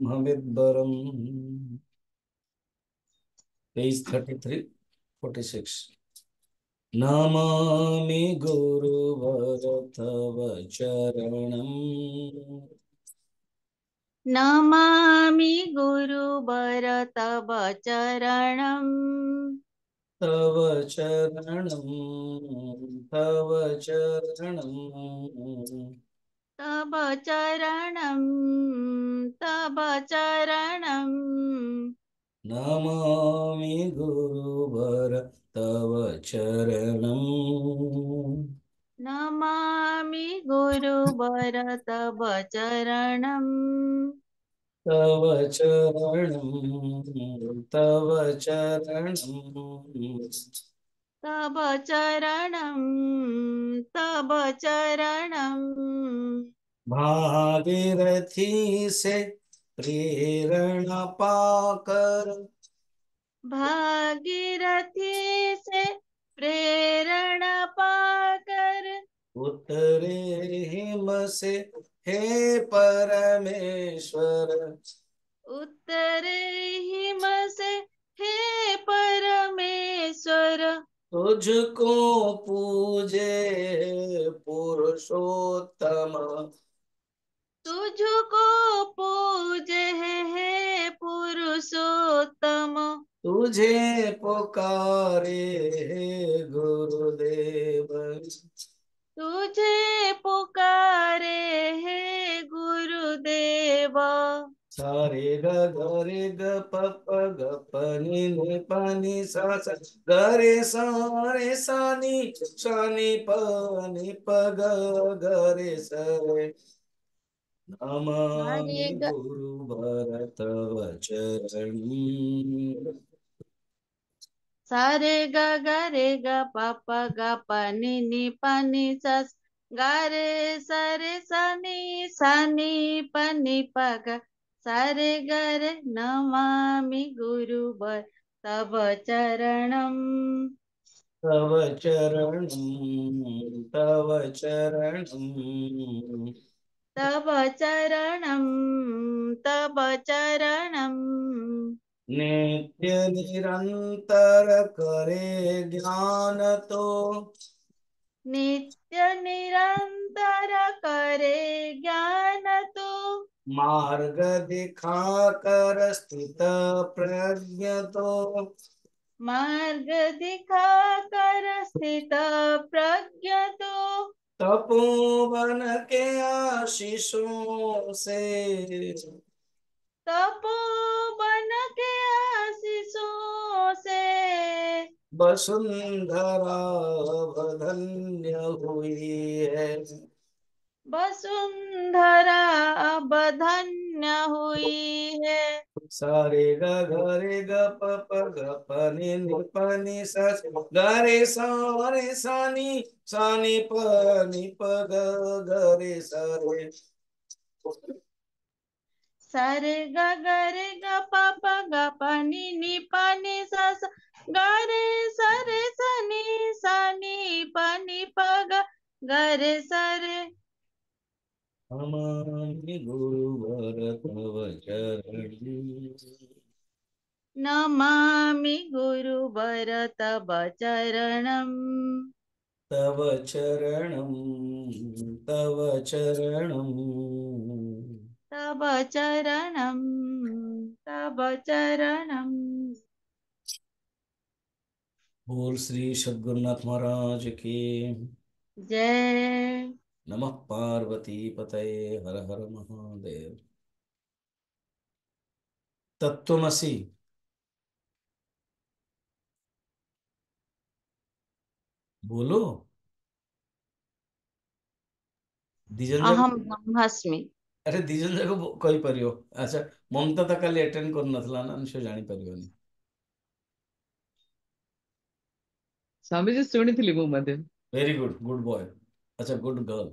हमिद्वरम। Page 33, 46। Namami गुरुवर तव चरणम्। नमामि गुरुवर तव चरणम्। तव चरणम्। तव चरणम्। तव चरणम्। तव चरणम्। नमामि गुरुवर तव चरणम्। नमामि गुरुवर तव चरणम्। तव चरणं। तव चरणं। तव चरणम्। तव चरणम्। भागीरथी से प्रेरणा पाकर भागीरथी से प्रेरणा पाकर उतरे हिम से हे परमेश्वर। उतरे हिम से हे परमेश्वर। तुझको पूजे पुरुषोत्तम। तुझको पूजे है पुरुषोत्तम। तुझे पुकारे हे गुरुदेव। तुझे पुकारे है गुरुदेव। सारे ग रे ग प प ग प नि प नि सा सा ग रे सा रे सा नि प ग ग रे सा रे। सारे नमामि ग गुरुवर तव चरणम्। सारे ग ग रे ग प प ग प नि प नि सा ग रे सा रे सा नि प ग सा रे ग रे। नमामि गुरुवर तव चरणम्। तव चरणं। तव चरणं। तव चरणम्। तव चरणम्। नित्य निरंतर करे ज्ञान तो नित्य निरंतर करे ज्ञान तो मार्ग दिखा कर स्थित प्रज्ञ तो मार्ग दिखा कर स्थित प्रज्ञ तो तपोवन के आशीषों से तपोवन के आशीषों से वसुंधरा धन्य हुई है। वसुंधरा अब धन्य हुई है। सारे ग रे ग प ग नि प नि सा ग रे सा नि प ग ग रे सा रे। सारे ग ग रे ग प ग नि प नि सा ग रे सा रे सा नि प ग ग रे सा रे। नमामि गुरुवर तव चरणम्। नमामि गुरुवर तव चरणम्। तव चरणं। तव चरणं। तव चरणम्। तव चरणम्। बोल श्री सद्गुरुनाथ महाराज की। जय। नमः पार्वती पतये हर हर महादेव। तत्वमसि। बोलो। दिजन जाक। अहम ब्रह्मास्मि। अरे दिजन जाक कही परियो। अच्छा। ममता तो काली अटेंड कर नथला ना से जानी परियोनी। स्वामी जी ଶୁଣିଥିଲି ମୁଁ ମଧ୍ୟ। Very good, good boy. अच्छा, गुड गर्ल।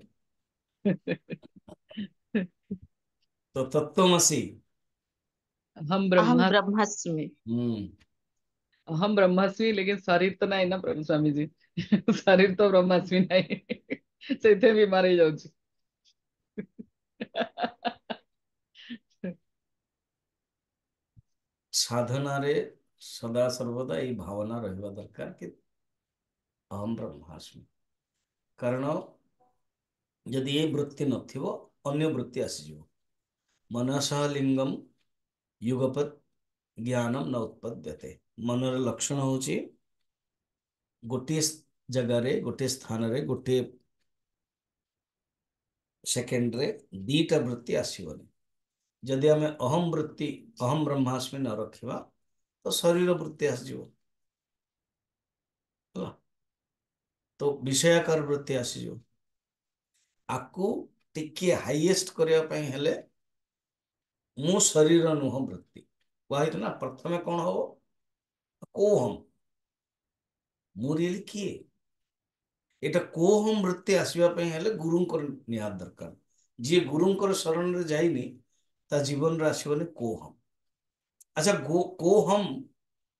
तो तत्वमसि। हम अहम ब्रह्मा ब्रह्मास्मि। हम्म। हम ब्रह्मास्मि लेकिन शरीर तो नहीं ना प्रभु स्वामी जी। शरीर तो ब्रह्मास्मि नहीं। ସେଇଥିପାଇଁ ବିମାର ହେଇଯାଉଛି। ସାଧନାରେ ସଦା ସର୍ବଦା ଏଇ ଭାବନା ରହିବା ଦରକାର କି ଅହମ୍ ବ୍ରହ୍ମାସ୍ମି। କାରଣ ଯଦି ଏ ବୃତ୍ତି ନଥିବ ଅନ୍ୟ ବୃତ୍ତି ଆସିଯିବ। ମନସଃ ଲିଙ୍ଗମ୍ युगपत् ज्ञानम न उत्पद्यते। मनर लक्षण होची गोटे जगार गोटे स्थान रे गोटे सेकेंड रे दीटा वृत्ति आसबनी। जदि आम अहम वृत्ति अहम ब्रह्मास्मि न रखा तो शरीर वृत्ति आसଯିव, तो विषयाकार वृत्ति आसଯିव। आकु टिके हाईएस्ट करने हेले मु शरीर नुह वृत्ति कहते ना। प्रथमे कौन हम को हम मु रियली किए एटा को हम वृत्ति आसवाई हेले गुरुंकर निहात दरकार। जी गुरुंकर शरण रे जाइनी ता जीवन रे आसबनी को हम। अच्छा को हम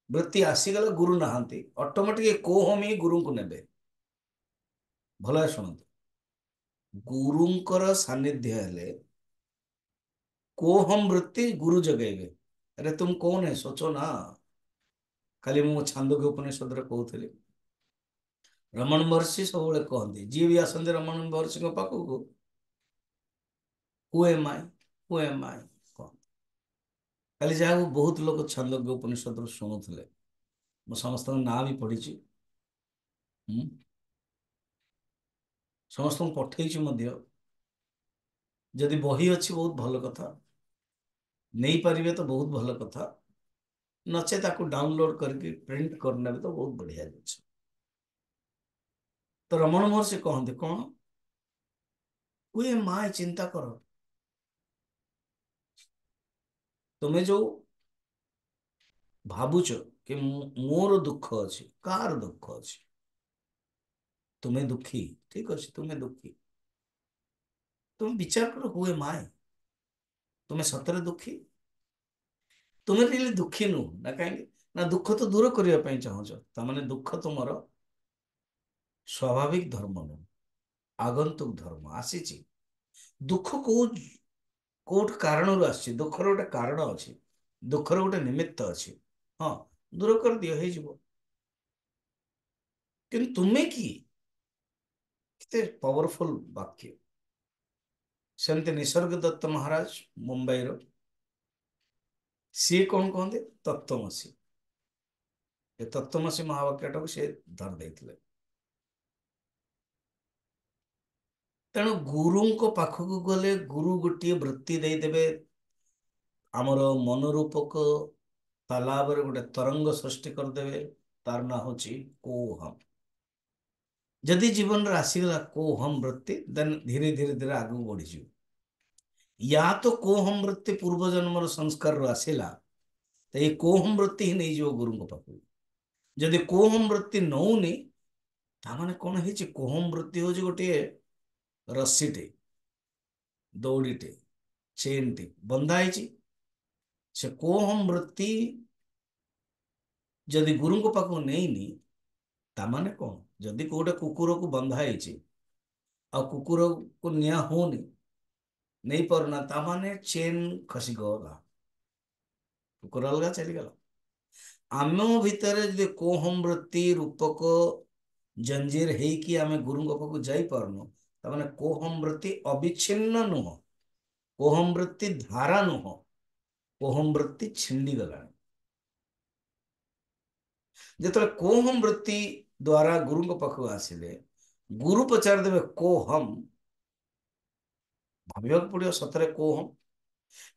वृत्ति आसीगला गुरु नहांती ऑटोमेटिक को हम ही गुरु को नेबे। भला शुणु गुरुंकर सानिध्य हेले को हम वृत्ति गुरु जगेबे। अरे तुम कौन है सोचो ना। खाली मु छांदोग्य उपनिषद रे कहूली रमण महर्षि सब कहते जी भी आसते रमण महर्षि पाखक हु एम आई कहते। खाली जहाँ बहुत लोग छांदोग्य उपनिषद शुणुले मु समस्त ना भी पढ़ी समस्त पठे जदि बही अच्छी बहुत भल कथा नहीं पारे तो बहुत भल कथा नचे ताकू डाउनलोड करके प्रिंट करने तो बहुत बढ़िया जिनिस। तो रमण महर्षि कहते कौन हुए माए चिंता कर तुम्हें जो भावुच कि मोर दुख अच्छी कार दुख अच्छी तुम्हें दुखी ठीक अच्छे तुम्हें दुखी तुम विचार कर हुए माए तुम्हें सतरे दुखी तुम्हें रियली दुखी नुह ना कहीं ना दुख तो दूर करने चाहूच ताने दुख तुम स्वाभाविक धर्म नुह आगंतुक धर्म आसी दुख कोट कारण आसी दुखर गोटे कारण अच्छी दुखर गोटे निमित्त अच्छी हाँ दूर कर दियो कि तुम्हें कि पावरफुल वाक्य सेमती निसर्ग दत्त महाराज मुंबई रो सी कौन कहते तत्वमसी ये तत्वमसी महावाक्यटा सी धर देते। तेणु गुरु पाखक गले गुरु गोटे वृत्ति देदेवे आमर मनोरूपक तालाब गोटे तरंग सृष्टि करदे तार ना हूँ कोहम। जदि जीवन रे आसीगला कोहम वृत्ति देन धीरे धीरे धीरे आगू बढ़ी या तो कोहम वृत्ति पूर्व जन्म संस्कार रो आसीला तो ये कोहम वृत्ति ही नहीं जो गुरु पाखक। जदि कोहम वृत्ति नौनी तामाने कौन है कोहम वृत्ति हूँ गोटे रस्सीटे दौड़ीटे चेन टे बंधाई से कोहम वृत्ति जदि गुरु पाखक नहीं तामाने कौन जदि गोटे कुकुर को बंधाई आ कुकुर को निया होनी नहीं पारना तामाने चेन खसी गला कुकुर अलग चलीगला। आम भितर जदि कोहम वृत्ति रूपक जंजीर है आम गुरु पाखक जाई पारनु तामाने कोहम वृत्ति अविच्छिन्न नुह कोहम वृत्ति धारा नुह कोहम वृत्ति छिंडी गला। जिते कोहम वृत्ति द्वारा गुरु पाखक आसिले गुरु पचार देवे कोहम भाविया पड़ो सतरे कोहम।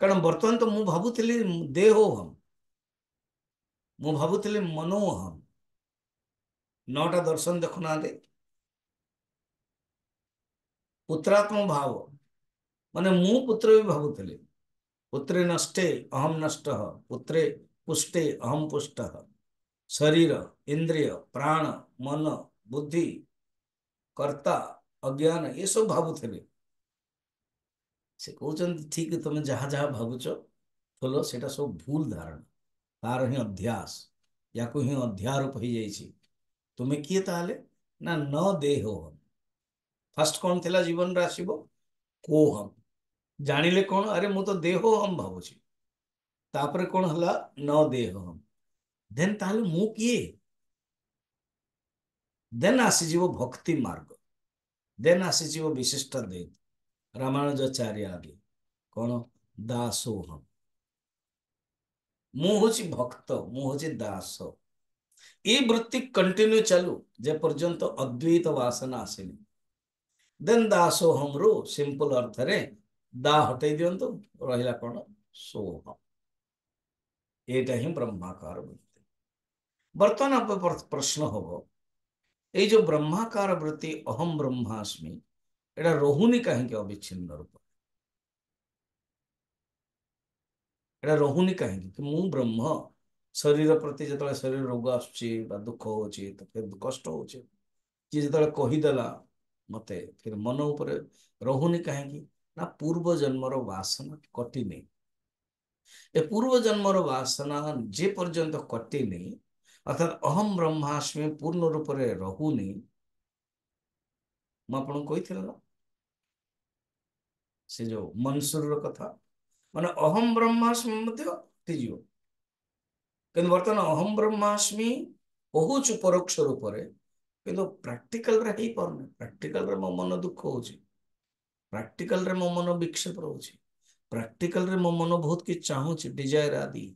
कारण बर्तमान तो मु भावुली देहोहम मु भावुली मनोहम नौटा दर्शन देखुना पुत्रात्म भाव माने मु पुत्र भी भावुली पुत्रे नष्टे अहम नष्ट पुत्रे पुष्टे अहम पुष्ट शरीर इंद्रिय प्राण मन बुद्धि कर्ता अज्ञान ये सब भावुले से कहते ठीक तुम जहाँ जहाँ भावुच खोल से सब भूल धारणा तार ही अध्यास या ही अध्यारोप हो जाइए तुम्हें किए ताले ना न देहो हम फास्ट कौन थिला जीवन रे आसब को हम जानिले कौन अरे मु तो देहो हम भावुची तापर कौन हला न देहम देन ताहले मु किए देन आसीजिव भक्ति मार्ग देन आसीजिव विशिष्ट द्वैत रामानुजाचार्य आगे कौन दासोहम मु होची भक्त मु होची दास ये वृत्ति कंटिन्यू चालू जे पर्यंत अद्वैत वासना आसेनी देन दासोहम रो सिंपल अर्थ रे दा हटै दियंतु रहिला कौन सोहम एटा ही ब्रह्माकार वृत्ति बर्तमान आप प्रश्न होबो এই जो ब्रह्माकार वृत्ति अहम ब्रह्मास्मि एटा रहुनी कहीं अविच्छिन्न रूप एटा रहुनी कहीं कि मु ब्रह्म शरीर प्रति जो शरीर रोग आसुची दुख होची तो फिर कष्ट होची कि जो कहीदेला मते फिर मन उपरे रहुनी कहीं ना पूर्व जन्मर वासना कटिनी ए पूर्व जन्मर वासना जे पर्यंत कटिनी अर्थात अहम ब्रह्मास्मि पूर्ण रूप से रहुनी मुझे ना से जो मनसूर कथा माने अहम ब्रह्मास्मि हटिଯିव कि बर्तमान अहम ब्रह्मास्मि कहूँ परोक्ष रूप से कि प्राक्टिकल रे ही पारने प्राक्टिकल रे मो मन दुख हो प्राक्टिकल रे मो मन विक्षेप रोचे प्राक्टिकल रे मो मन बहुत कि चाहूँ डिजायर आदि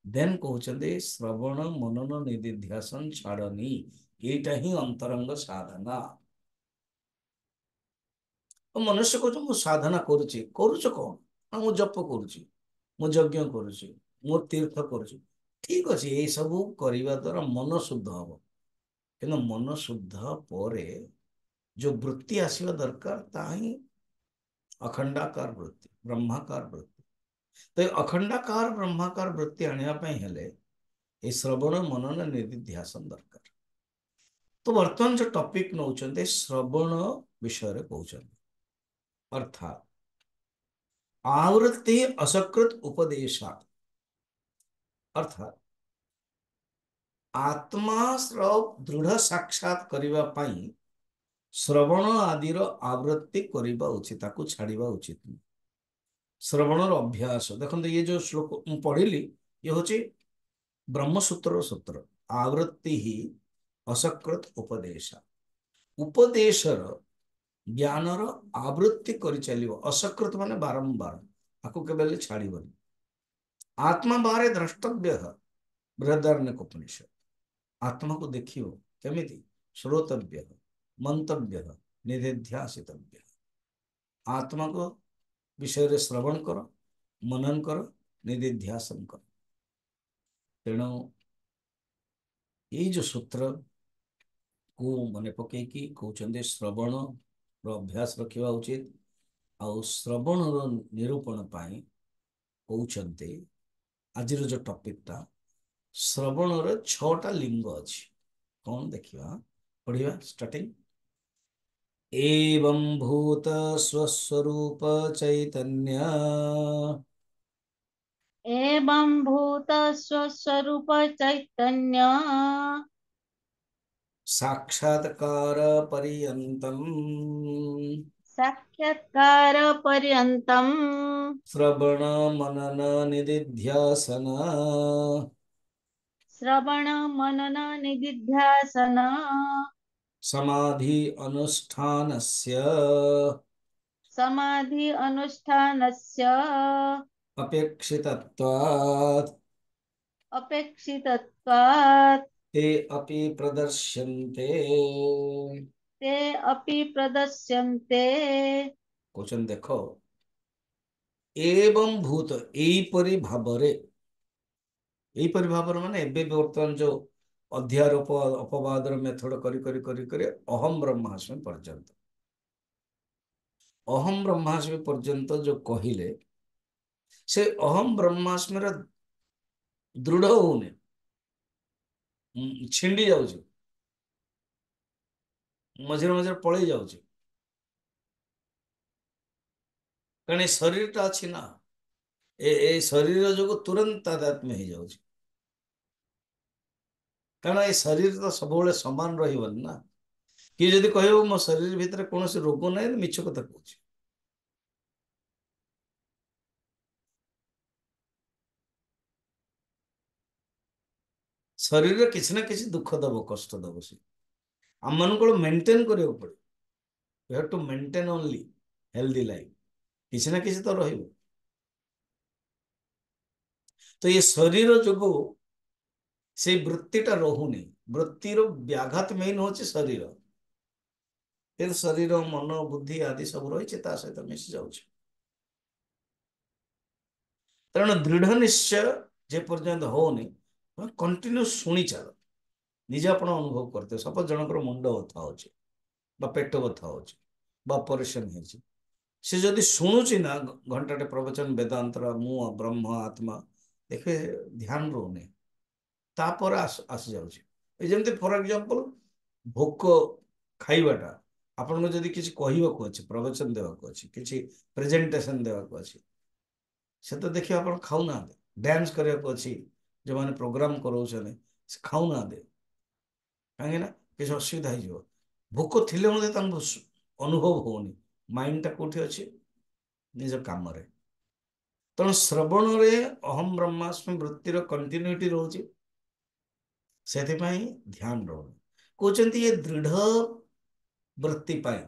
देन कहते श्रवण मनन निधिध्यासन छाड़नी यहीटा ही अंतरंग साधना मनुष्य कह साधना करुच कौन मु जप करुच्ची मु यज्ञ करुच्ची मु तीर्थ करुच्ची ठीक अच्छे ये सब करने द्वारा मन शुद्ध हम कि मन शुद्ध पर जो वृत्ति आसवा दरकार ताही अखंडाकार वृत्ति ब्रह्माकार वृत्ति तो अखंडाकार ब्रह्माकार वृत्ति आने हेले ये श्रवण मनन निधिध्यासन दरकार तो वर्तमान जो टॉपिक नौ श्रवण विषय कहते अर्थात आवृत्ति असकृत उपदेशा अर्थात आत्मा दृढ़ साक्षात करने पाई श्रवण आदिर आवृत्ति करने उचित छाड़ा उचित श्रवण अभ्यास देखते ये जो श्लोक पढ़िली ये हूँ ब्रह्मसूत्र सूत्र आवृत्ति ही असकृत उपदेशा उपदेशर ज्ञानर आवृत्ति कर चलो असकृत माने बारंबार आपको केवल छाड़बनी आत्मा बारे द्रष्टव्य बृहदारण्यकोपनिषद आत्मा को देखियो केमिति श्रोतव्य मंतव्य निधिध्यासितव्य आत्मा को विषय रे श्रवण कर मनन कर निधिध्यासन कर तेणु ये जो सूत्र को मन पकईकी कहते श्रवण अभ्यास रखा उचित आउ श्रवण निरूपण कहते आज जो टॉपिकटा श्रवण छटा लिंग अच्छी कौन देखा पढ़िया स्टार्टिंग एवं भूत स्वस्वरूप चैतन्य एवं भूत स्वस्वरूप चैतन्य साक्षात्कार पर्यन्तम साक्षात्कार पर्यन्तम श्रवण मनन निदिध्यासन श्रवण मनन निदिध्यासन समाधि अनुष्ठानस्य समाधि अनुष्ठानस्य अपेक्षितत्वात् अपेक्षितत्वात् ते अपि प्रदर्श्यन्ते ते अपि प्रदर्श्यन्ते क्वेश्चन देखो एवं भूत एपरी भावरे माने एबे वर्तमान जो अध्यारोप अपवादर मेथड करी अहम ब्रह्मास्मि पर्यंत अहम ब्रह्मास्मि पर्यंत जो कहिले से अहम ब्रह्मास्मि दृढ़ होने छिंडी जाउची मझे मझे पलि जाउची कारण शरीर टा अच्छी ना ए शरीर जो तुरंत तादात्म्य हो जाउची कारण ये शरीर तो सब समान रही ना किए जदि कह मो शरीर भितर कौन रोग ना मिछ कथा कहूँ ଶରୀର କିଛି ନା କିଛି ଦୁଃଖ ଦବ, କଷ୍ଟ ଦବ। ସେ ଆମ ମାନଙ୍କୁ ମେଣ୍ଟେନ କରିବାକୁ ପଡିବ। You have to maintain only healthy life. କିଛି ନା କିଛି ତ ରହିବ। ତ ଏ ଶରୀର ଯୋଗୁ ସେଇ ବୃତ୍ତିଟା ରହୁନି। ବୃତ୍ତିର ବ୍ୟାଘାତ ମେନ୍ ହଉଛି ଶରୀର। କିନ୍ତୁ ଶରୀର, ମନ, ବୁଦ୍ଧି ଆଦି ସବୁ ରହିଛି, ତା ସହିତ ମିଶି ଯାଉଛି। ତେଣୁ ଦୃଢ ନିଶ୍ଚୟ ଯେ ପର୍ଯ୍ୟନ୍ତ ହଉନି, କଣ୍ଟିନ୍ୟୁ ଶୁଣି ଚାଲ। ନିଜେ ଆପଣ ଅନୁଭବ କରିଥିବେ। ସପୋଜ ଜଣଙ୍କର ମୁଣ୍ଡ ବଥା ହଉଛି ବା ପେଟ ବଥା ହଉଛି ବା ଅପରେସନ ହେଇଛି, ସେ ଯଦି ଶୁଣୁଛି ନା ଘଣ୍ଟାଟେ ପ୍ରବଚନ ବେଦାନ୍ତର, ମୁଁ ବ୍ରହ୍ମ ଆତ୍ମା, ଦେଖେ ଧ୍ୟାନ ରହୁନି, ତାପରେ ଆସିଯାଉଛି। ଏ ଯେମିତି ଫର ଏକ୍ଜାମ୍ପଲ ଭୋକ, ଖାଇବାଟା ଆପଣଙ୍କୁ ଯଦି କିଛି କହିବାକୁ ଅଛି, ପ୍ରବଚନ ଦେବାକୁ ଅଛି, କିଛି ପ୍ରେଜେଣ୍ଟେସନ ଦେବାକୁ ଅଛି, ସେ ତ ଦେଖିବା ଆପଣ ଖାଉନାହାନ୍ତି। ଡ୍ୟାନ୍ସ କରିବାକୁ ଅଛି, ଯେଉଁମାନେ ପ୍ରୋଗ୍ରାମ କରାଉଛନ୍ତି ସେ ଖାଉନାହାନ୍ତି, କାହିଁକି ନା କିଛି ଅସୁବିଧା ହେଇଯିବ। ଭୋକ ଥିଲେ ମଧ୍ୟ ତାଙ୍କୁ ଅନୁଭବ ହଉନି, ମାଇଣ୍ଡଟା କୋଉଠି ଅଛି? ନିଜ କାମରେ। ତେଣୁ ଶ୍ରବଣରେ ଅହମ ବ୍ରହ୍ମାସ୍ମି ବୃତ୍ତିର କଣ୍ଟିନ୍ୟୁଟି ରହୁଛି, ସେଥିପାଇଁ ଧ୍ୟାନ ରହୁନି। କହୁଛନ୍ତି ଏ ଦୃଢ ବୃତ୍ତି ପାଇଁ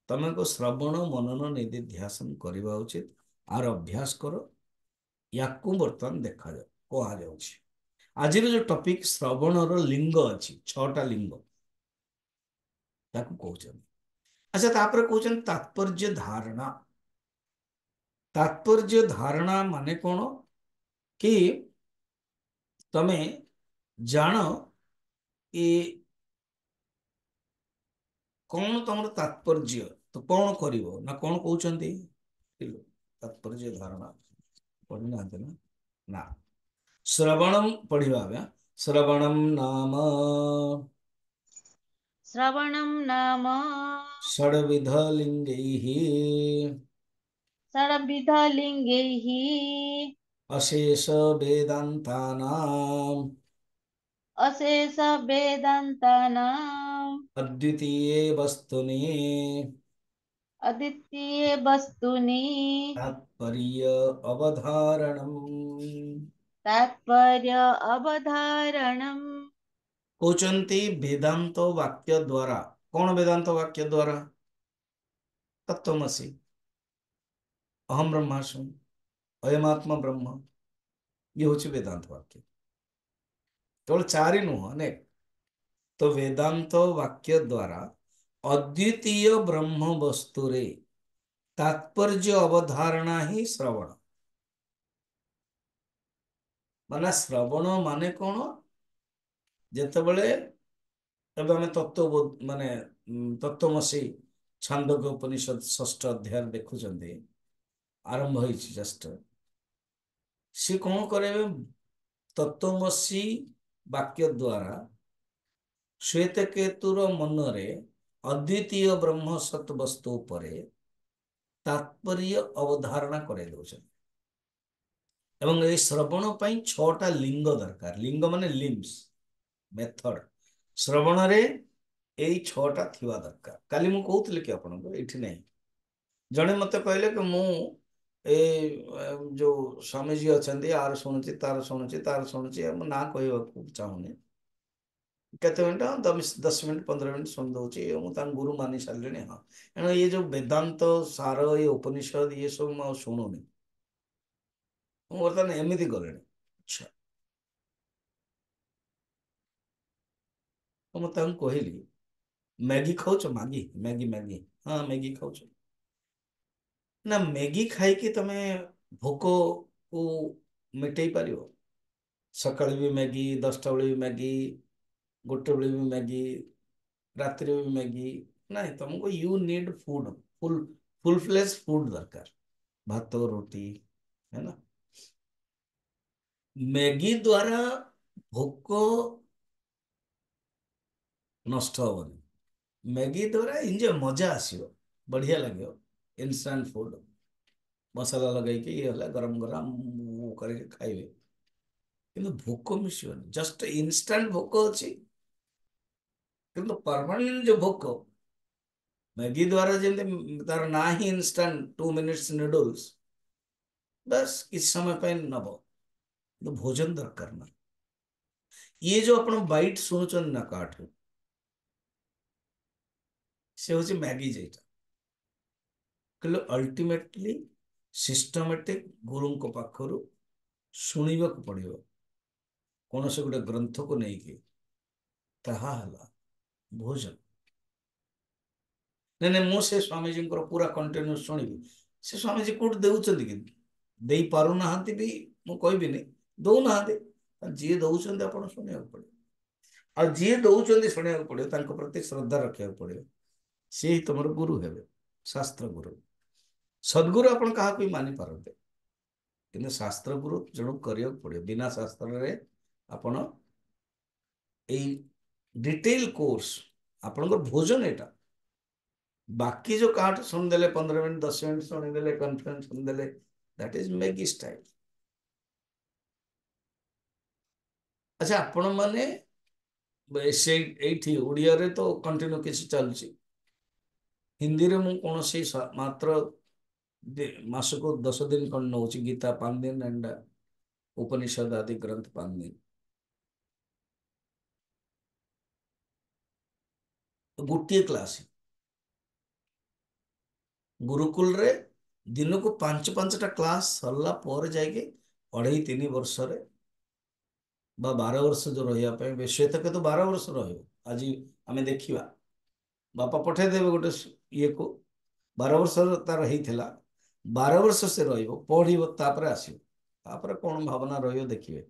ତମକୁ ଶ୍ରବଣ ମନନ ନିଧିଧ୍ୟାସନ କରିବା ଉଚିତ। ଆର ଅଭ୍ୟାସ କର। ୟାକୁ ବର୍ତ୍ତମାନ ଦେଖାଯାଉ କୁହାଯାଉଛି। ଆଜିର ଯୋଉ ଟପିକ, ଶ୍ରବଣର ଲିଙ୍ଗ ଅଛି, 6ଟା ଲିଙ୍ଗ ତାକୁ କହୁଛନ୍ତି। ଆଚ୍ଛା, ତାପରେ କହୁଛନ୍ତି ତାତ୍ପର୍ଯ୍ୟ ଧାରଣା। ତାତ୍ପର୍ଯ୍ୟ ଧାରଣା ମାନେ କଣ? କି ତମେ ଜାଣ ଏ କଣ ତମର ତାତ୍ପର୍ଯ୍ୟ, ତ କଣ କରିବ ନା କଣ କହୁଛନ୍ତି? ତାତ୍ପର୍ଯ୍ୟ ଧାରଣା ପଢିନାହାନ୍ତି ନା? ନା, ଶ୍ରବଣମ୍ ପଢିବା। ଶ୍ରବଣମ୍ ନାମ ଶ୍ରବଣಂ ନାମ षड्विध लिंगैः षड्विधलिङ्गैः अशेष वेदान्तानाम् अशेषवेदान्तानाम् अद्वितीये वस्तुनि अद्वितीये वस्तुनि तात्पर्य अवधारणम्। तात्पर्य अवधारणम्। कौचंती वेदांत वाक्य द्वारा। कौन वेदांत वाक्य द्वारा? तत्वमसि, अहम ब्रह्मास्मि, अयमात्मा ब्रह्म, ये होची वेदांत वाक्य। केवल 4 नुह, अनेक। तो वेदांत वाक्य द्वारा अद्वितीय ब्रह्म वस्तुरे तात्पर्य अवधारणा ही श्रवण। माने श्रवण माने कौन? जेतेबेले तब आम तत्व माने तत्वमसी छांदोग्य उपनिषद 6ठ अध्याय देखुचंदी, आरंभ होइछि जस्ट। सी कौन करे? तत्वमसी वाक्य द्वारा श्वेत केतुर मनरे अद्वितीय ब्रह्म सत वस्तु परे तात्पर्य अवधारणा करे दउछन। एवं ए श्रवण पई 6टा लिंग दरकार। लिंग माने लिम्स, मेथड। श्रवण रे एई 6टा थिवा दरकार। काली मु कहउतले कि आपनको एठी नै, जणे मते कहले कि मु ए जो स्वामी जी अछंती, आर सुनुची, तार सुनुची, तार सुनुची, मु ना कहबा चाहुनी। केते मिनट? 10 मिनट 15 मिनट सुन दउची, मु तान गुरु मानि सारलेनी। हां, एनो ये जो वेदांत सार, ये उपनिषद, ये सब मु सुनुनी। मु वर्तमान एमिति गलेनी। अच्छा, तो मु तान कहली, मैगी खाउछ? मैगी मैगी मैगी, हाँ मैगी खाउछ ना? मैगी खाई कि तमे भोक को मिटई पारियो? सकाळ भी मैगी, 10टा बेले भी मैगी, 1टे बेले भी मैगी, रात्रि भी मैगी? नहीं, तुमको you need food, full full flesh food दरकार, भात रोटी, है ना? मैगी द्वारा भोक नष्ट हेनी। मैगी द्वारा इंजॉय, मजा आसो, बढ़िया लगे। इंस्टेंट फूड, मसाला लगे कि ये गरम गरम करके खाइबे, किंतु भोक मिसिबनी। जस्ट इंस्टेंट भोक अच्छी, किंतु परमानेंट जो भोक मैगी द्वारा जमी तार ना ही इंस्टेंट 2 मिनिट्स नूडल्स, बस किस समय पे नब, तो भोजन दरकार ना। ये जो आपण बाइट शुणुचन ना काठू से हूँ मैगी जेटा कहले अल्टीमेटली सिस्टमेटिक गुरु पाखर शुणा पड़ो कौन से गोटे ग्रंथ को लेकिन ताहा हला भोजन नहीं नहीं मुझे स्वामीजी पूरा कंटिन्यू शुणी से स्वामीजी कौट दे कि पार ना भी मुझे कहबी दौना जी दौरान आप शुणा पड़े आ जी दौरान शुणा पड़ो प्रति श्रद्धा रखा पड़ो सी ही तुम गुरु हे शास्त्र गुरु सद्गुरु आप मानि पारते कि शास्त्र गुरु जन करा पड़ो बिना शास्त्र रे आपण डिटेल कोर्स आपण भोजन एटा बाकी जो कहा शुणिदेले 15 मिनट 10 मिनट शुणिदेले कॉन्फ्रेंस शुणिदेले दैट इज मैगी स्टाइल। अच्छा आपण माने से ओडिया रे तो कंटिन्यू किसी चलुची हिंदी रे मु कौन से मात्र मासको 10 दिन कौन नौ गीता 5 दिन एंड उपनिषद आदि ग्रंथ 5 दिन गोटे क्लास गुरुकुल रे दिन को 5-5टा क्लास सरला पर जाके 2.5-3 वर्ष रे 12 वर्ष जो रहा श्वेत के तो 12 वर्ष आज आम देखा बापा पठेदेवे गोटे ये को 12 वर्ष तार होता 12 वर्ष से पढ़ तापर आसपर कौन भावना देखिए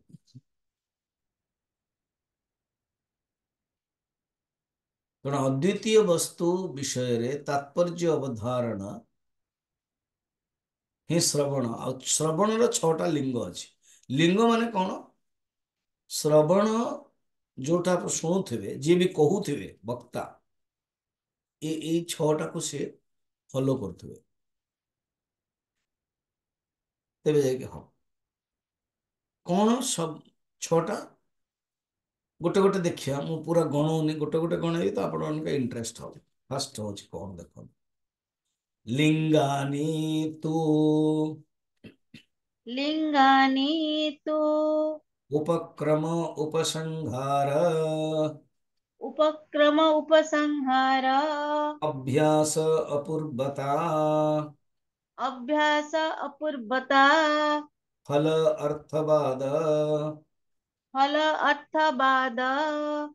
तेना अद्वितीय वस्तु विषय रे तात्पर्य अवधारणा ही श्रवण आ श्रवण 6टा लिंग अच्छी लिंग माने कौन श्रवण जोटा शुणुवे जी भी कहूवे वक्ता ये 6टा को सी फॉलो करुवे तेरे जाके हाँ कौन सब 6टा गोटे गोटे देखिए मु पूरा गणौनी गोटे गोटे गणेबी तो आप इंटरेस्ट हो फास्ट हूँ कौन देख लिंगानी तू लिंगानि तु उपक्रम उपसंहार उपक्रम उपसंहार अभ्यास अपूर्वता अभ्यास अपूर्वता फल अर्थवाद फल अर्थवाद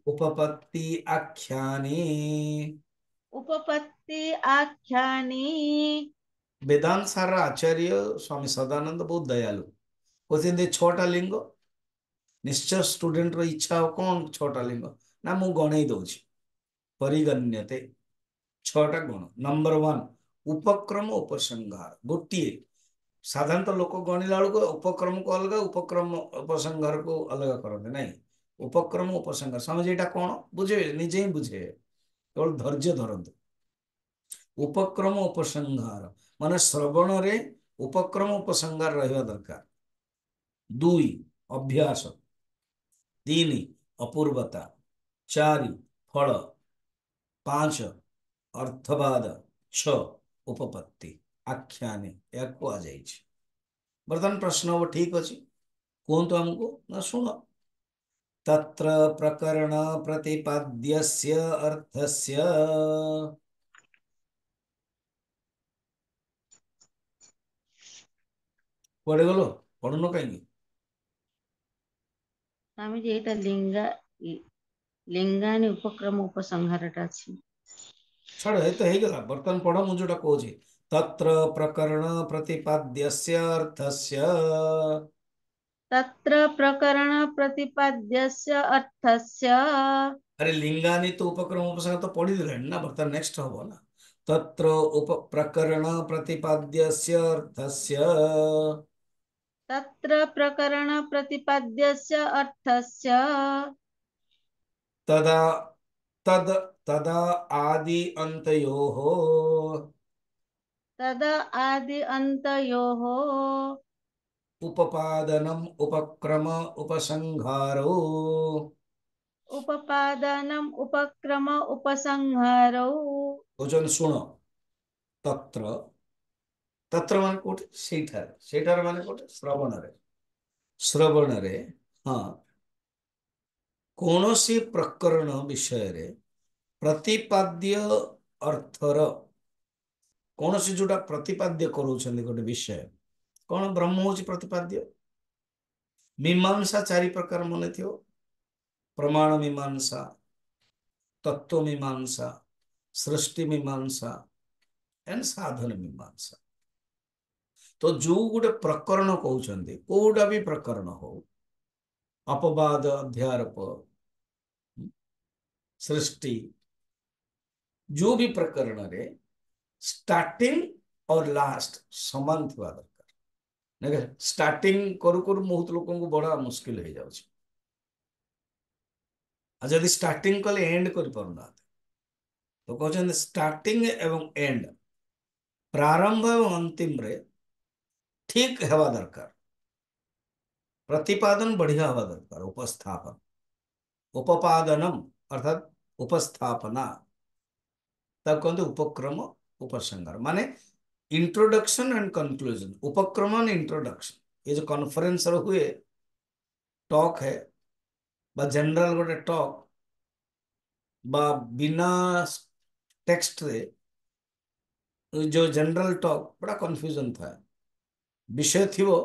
उपपत्ति आख्यानी उपपत्ति आख्यानि वेदांत सार आचार्य स्वामी सदानंद बहुत दयालु कहते 6टा लिंग निश्चय स्टूडेंट रो इच्छा हो कौन 6टा लिंग ना मु गणई दौची परिगण्यते 6टा गुण नंबर 1 उपक्रम उपसंहार गोटे साधारणतः लोक गणिला बेलू उपक्रम को अलग उपक्रम उपसंहार को अलग करते ना उपक्रम उपसंहार समझ यहाँ कौन बुझे निजे ही बुझे केवल धैर्य धरतु उपक्रम उपसंहार माने श्रवण रे उपक्रम उपसंहार रहा दरकार 2 अभ्यास 3 अपूर्वता 4 फल 5 अर्थवाद 6 उपपत्ति आख्याने या कहुई बर्तमान प्रश्न हम ठीक अच्छे कहतु आमको ना शुण तत्र प्रकरण प्रतिपाद्यस्य अर्थस्य पढ़े गलो पढ़ुन कहीं स्वामी जी एटा लिंगानि उपक्रम उपसंहारटा अछि छाड़ ये तो गला बर्तमान पढ़ मुझे जोटा कहूँ तत्र प्रकरण प्रतिपाद्यस्य अर्थस्य तत्र प्रकरण प्रतिपाद्यस्य अर्थस्य अरे लिंगानी तो उपक्रम उपसंहार तो पढ़ी दिले ना बर्तमान नेक्स्ट हम ना तत्र उप प्रकरण प्रतिपाद्यस्य अर्थस्य तत्र प्रकरण प्रतिपाद्यस्य अर्थस्य तदा तद तदा आदि अंतयोः तद आदि अन्तयोः उपपादनम उपक्रम उपसंहारो उपपादनम् उपक्रम उपसंहारौ भोजन सुन तत्र तत्र मान कोठे सेठार माने कोठे श्रवण रे हाँ कौनसी प्रकरण विषय रे प्रतिपाद्य अर्थर कौनसी जोटा प्रतिपाद्य करूछन्ति गोटे विषय कौन ब्रह्म होची प्रतिपाद्य मीमांसा चारि प्रकार मने थियो प्रमाण मीमांसा तत्व मीमांसा सृष्टि मीमांसा एंड साधन मीमांसा तो जो गोटे प्रकरण कहउछन्ति कोउटा भी प्रकरण हो अपवाद अध्यारोप सृष्टि जो भी प्रकरण रे स्टार्टिंग और लास्ट समान थिबा दरकार ने स्टार्टिंग करू करू बहुत लोगों को बड़ा मुश्किल हो जाउछि आ जदि स्टार्टिंग कले एंड कर परना तो कहते स्टार्टिंग एवं एंड प्रारंभ एवं अंतिम रे ठीक हेवा दरकार प्रतिपादन बढ़िया हवा दरकार उपस्थापन उपपादनम अर्थात उपस्थापना तब कहते उपक्रम उपसंहार माने इंट्रोडक्शन एंड कंक्लूजन उपक्रम एंड इंट्रोडक्शन ये जो कॉन्फ्रेंस हुए टॉक है बा जनरल गोटे टॉक बा बिना टेक्स्ट रे जो जनरल टॉक बड़ा कंफ्यूजन था विषय थी वो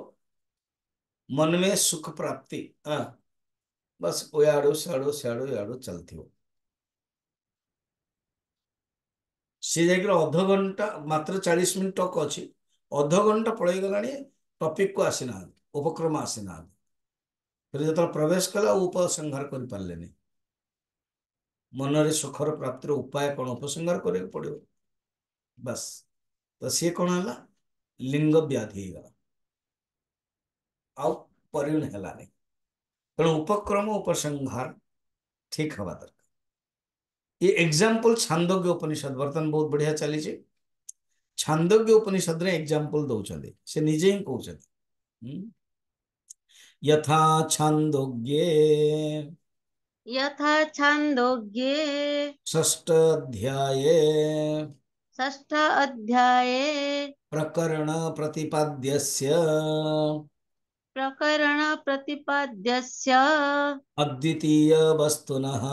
मन में सुख प्राप्ति हाँ बस याड़ो सियाड़ो सियाड़ो याड़ो चलती हो सी जाकर अध घंटा मात्र 40 मिनिट टॉक अच्छी अध घंटा पड़े गला टॉपिक को आसीना उपक्रम आसीना फिर जो प्रवेश कला उपसंहार कर पारे मनरे सुखर प्राप्तिर उपाय कौन उपसंहार करने पड़ो बस तो सी कौन है लिंग व्याधि गला परिण है तेणु उपक्रम उपसंहार ठीक हवा दरकार ये एग्जाम्पल छांदोग्य उपनिषद बर्तमान बहुत बढ़िया चली छांदोग्य उपनिषद रे एग्जाम्पल दौरान से निजे ही कहते यथा छांदोग्ये यथा छान्दोग्ये षष्ठ अध्याये षष्ठ अध्याये प्रकरण प्रतिपाद्यस्य प्रकरण प्रतिपाद्यस्य अद्वितीय वस्तुनः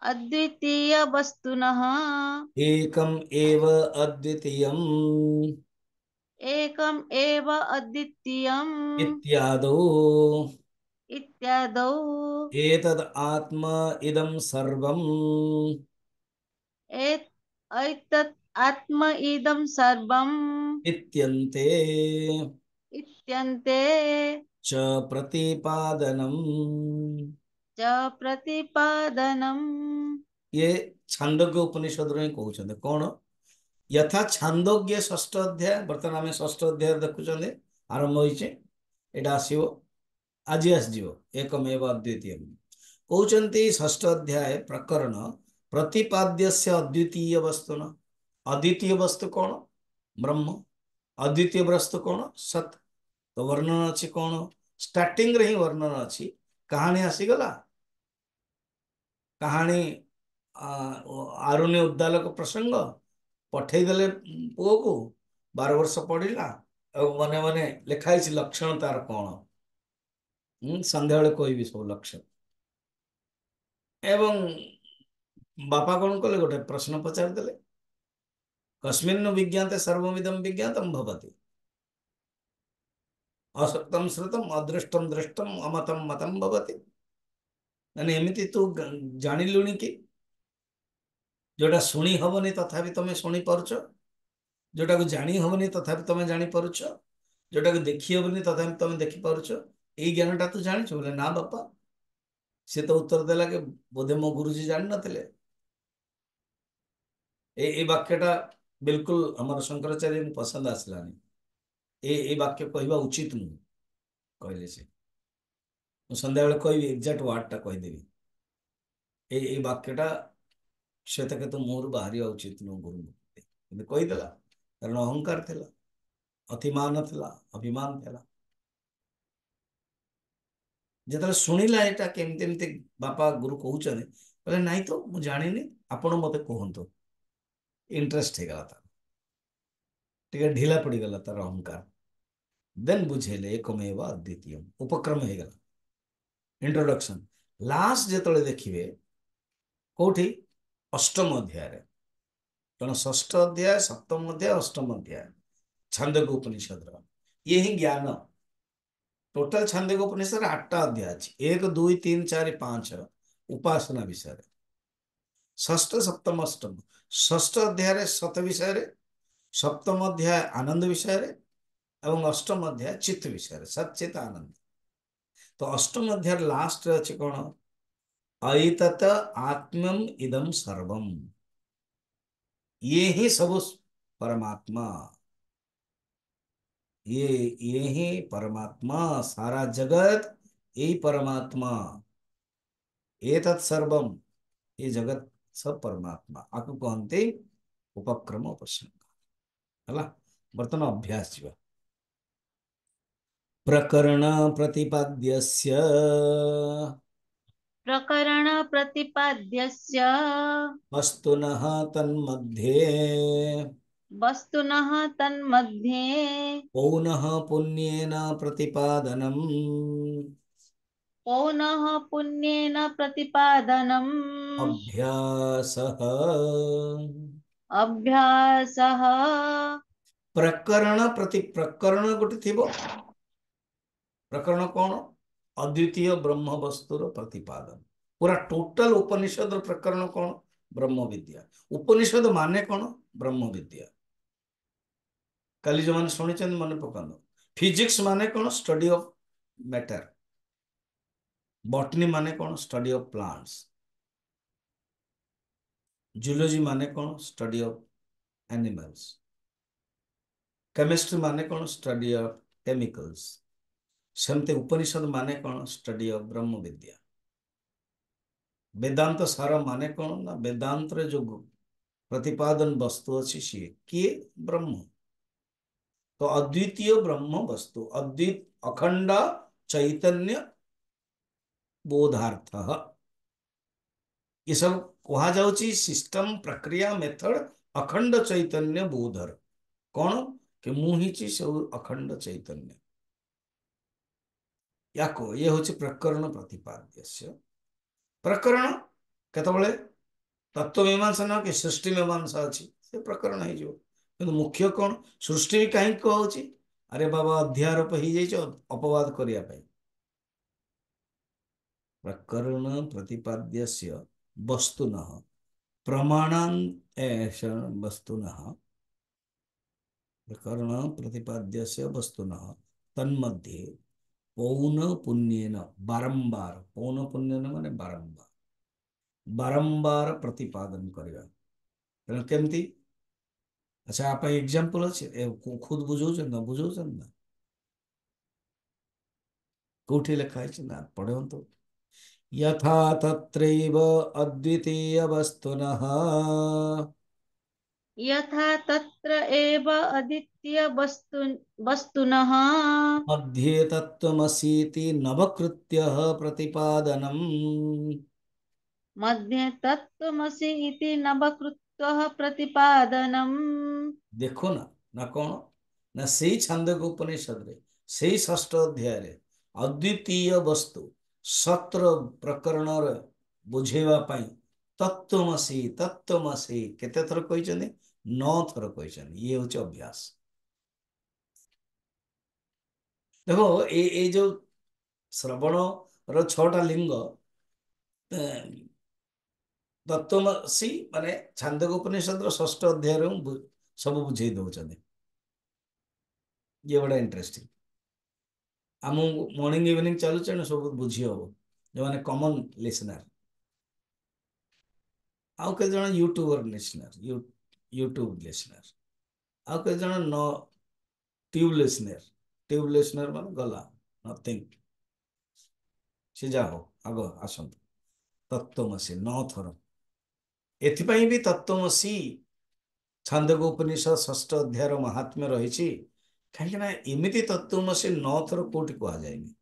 अद्वितीय वस्तुनः एकम एव अद्वितीयम् एकम एव अद्वितीयम् इत्यादौ इत्यादौ एतद् आत्मा इदं सर्वम् एतत् आत्म इदं सर्वम् इत्यन्ते इत्यन्ते च प्रतिपादनम् च प्रतिपादनम् ये छांदोग्य उपनिषद रे कहउछन्ते कोन यथा छांदोग्य षष्ठ अध्याय बर्तमान आम षष्ठ अध्याय देखुछन्ते आरंभ होइछे एटा आसीबो आज आसजिवो एकमेव अद्वितीय कहउछन्ते षष्ठ अध्याय प्रकरण प्रतिपाद्यस्य अद्वितीय वस्तुन अद्वितीय वस्तु कौन ब्रह्म अद्वितीय वस्तु कौन सत तो वर्णन अच्छी कौन स्टार्टिंग रे ही वर्णन अच्छी कहानी आसीगला कहानी आरुण्य उद्दालक प्रसंग पठेदेले पुओ को 12 वर्ष पढ़िला मने मने लिखाई लक्षण तार कौन संध्या बेले कहबी सब लक्षण एवं बापा कौन कले गोटे प्रश्न पचारिदेले कस्मिन् विज्ञाते सर्वमिदं विज्ञातं भवति असक्तम श्रुतम अदृष्टम दृष्टम अमतम मतम भवति माने एमिति तू जानिलुनी कि जोटा शुणी हबनी तथापि तमें शुणी पारुछ जोटा को जानी हबनी तथापि तमें जानी पारुछ जोटा को देखी हबनी तथापि तमें देखी पारुछ एई ज्ञानटा तू जानिछ बोले ना बापा से तो उत्तर देला कि बोधे मो गुरुजी जान नथिले ए वाक्यटा बिल्कुल हमर शंकराचार्य को पसंद आसलानी ए वाक्य कहवा उचित नुह कहले से संध्या बेले कहबी एक्जाक्ट वार्डटा कहीदेवी ए वाक्यटा श्वेतकेतु मुहर बाहर उचित नुह गुरु कहीदेला कारण अहंकार थिला अतिमान थिला अभिमान थिला जेतले सुनिला एटा केमते एमते बापा गुरु कहउछने कहले नाही तो मु जानिनी आपण मते कहंतो इंटरेस्ट हे गला था टिके ढीला पड़ी गला तार अहंकार देन बुझेले एकमेव अद्वितीय उपक्रम हे गला इंट्रोडक्शन लास्ट जेतले देखिए कोठी अष्टम अध्याय तेणु षष्ठ अध्याय सप्तम अध्याय अष्टम अध्याय छांदोग्य उपनिषद ये ही ज्ञान टोटल छांदोग्य उपनिषद 8टा अध्याय अछि 1 2 3 4 5 उपासना विषय षष्ठ सप्तम अष्टम षष्ठ अध्याय सत विषय रे सप्तम अध्याय आनंद विषय रे एवं अष्टम अध्याय चित्त विषय रे सच्चित आनंद तो अष्टम अध्याय लास्ट रे अछि कोन ऐतत आत्म्यम इदम सर्वम ये ही सब परमात्मा ये ये ही परमात्मा सारा जगत यही परमात्मा एतत् सर्वम ये जगत सब परमात्मा आपको कहते उपक्रम उपसंग है बर्तमान अभ्यास जीवा प्रकरण प्रतिपाद्यस्य प्रकरण प्रतिपाद्यस्य वस्तुनः तन्मध्ये वस्तुनः तन्मध्ये पौनः पुण्येन प्रतिपादनम् पौनः पुण्येन प्रतिपादनम् अभ्यासः अभ्यासः प्रकरण प्रति प्रकरण गोटे थिबो प्रकरण कौन अद्वितीय ब्रह्म वस्तुर प्रतिपादन पूरा टोटल उपनिषद प्रकरण कौन ब्रह्म विद्या उपनिषद माने कौन ब्रह्म विद्या काली जो मैंने शुणी मन पकान फिजिक्स माने कौन स्टडी ऑफ मैटर बॉटनी माने कौन स्टडी ऑफ प्लांट्स जूलॉजी माने कौन स्टडी ऑफ एनिमल्स केमिस्ट्री माने कौन स्टडी ऑफ केमिकल्स सेमते उपनिषद माने कौन स्टडी ऑफ ब्रह्म विद्या वेदांत सार माने कौन ना वेदांत रे जो प्रतिपादन वस्तु अच्छी सी किए ब्रह्म तो अद्वितीय ब्रह्म वस्तु अद्वित अखंड चैतन्य बोधार्थ ये सब कहा जाउची सिस्टम प्रक्रिया मेथड अखंड चैतन्य बोधर कौन कि मुहिची सब अखंड चैतन्य याको ये होची प्रकरण प्रतिपाद्यस्य प्रकरण केतबळे तत्व मीमांसा न कि सृष्टि मीमांसा अच्छी से प्रकरण है जो किंतु मुख्य कौन सृष्टि भी कहीं कहुची अरे बाबा अध्यारोप हो जाइए अपवाद करिया पाई प्रकरण प्रतिपाद्यस्य वस्तुनः प्रमाणान वस्तुनः प्रकरण प्रतिपाद्यस्य वस्तुनः तन्मध्ये पौन पुण्येन बारंबार पौन पुण्येन माने बारंबार बारंबार प्रतिपादन करवा तेणु केमती अच्छा आप एग्जांपल अच्छे खुद बुझौछन ना बुझौछन ना कोठी लिखा है ना पढ़ंतु यथा तत्रैव अद्वितीय वस्तुनः यथा तत्र एव अद्वितीय वस्तुनः मध्ये तत्त्वमसीति नवकृत्यः प्रतिपादनम् मध्ये तत्त्वमसि इति नवकृत्वः प्रतिपादनम् देखो ना कौन ना से छांदोग्य उपनिषद रे से षष्ठ अध्याय रे अद्वितीय वस्तु सत्र प्रकरण रे बुझेवा पाई तत्त्वमसि केते थर कहिसने 9 थर कहिसने ये होचे अभ्यास देखो ए जो श्रवण रो 6टा लिंग तत्त्वमसि माने छांदोग्य उपनिषद रो षष्ठ अध्याय रे सब बुझे दउछने ये बड़ा इंटरेस्टिंग आम मॉर्निंग इवनिंग चलुचे सब बुझी हम जो मैंने कॉमन लिसनर आउ के जन यूट्यूबर लिसनर यूट्यूब लिसनर आउ के जन न ट्यूब लिसनर मान गला नथिंग से जा हो आग आसत तत्वमसी 9 थर एथिपाई भी तत्वमसी छांदोग्य उपनिषद षष्ठ अध्याय महात्म्य रही कहीं एमती तत्वमसी 9 थर कौटी कहुनी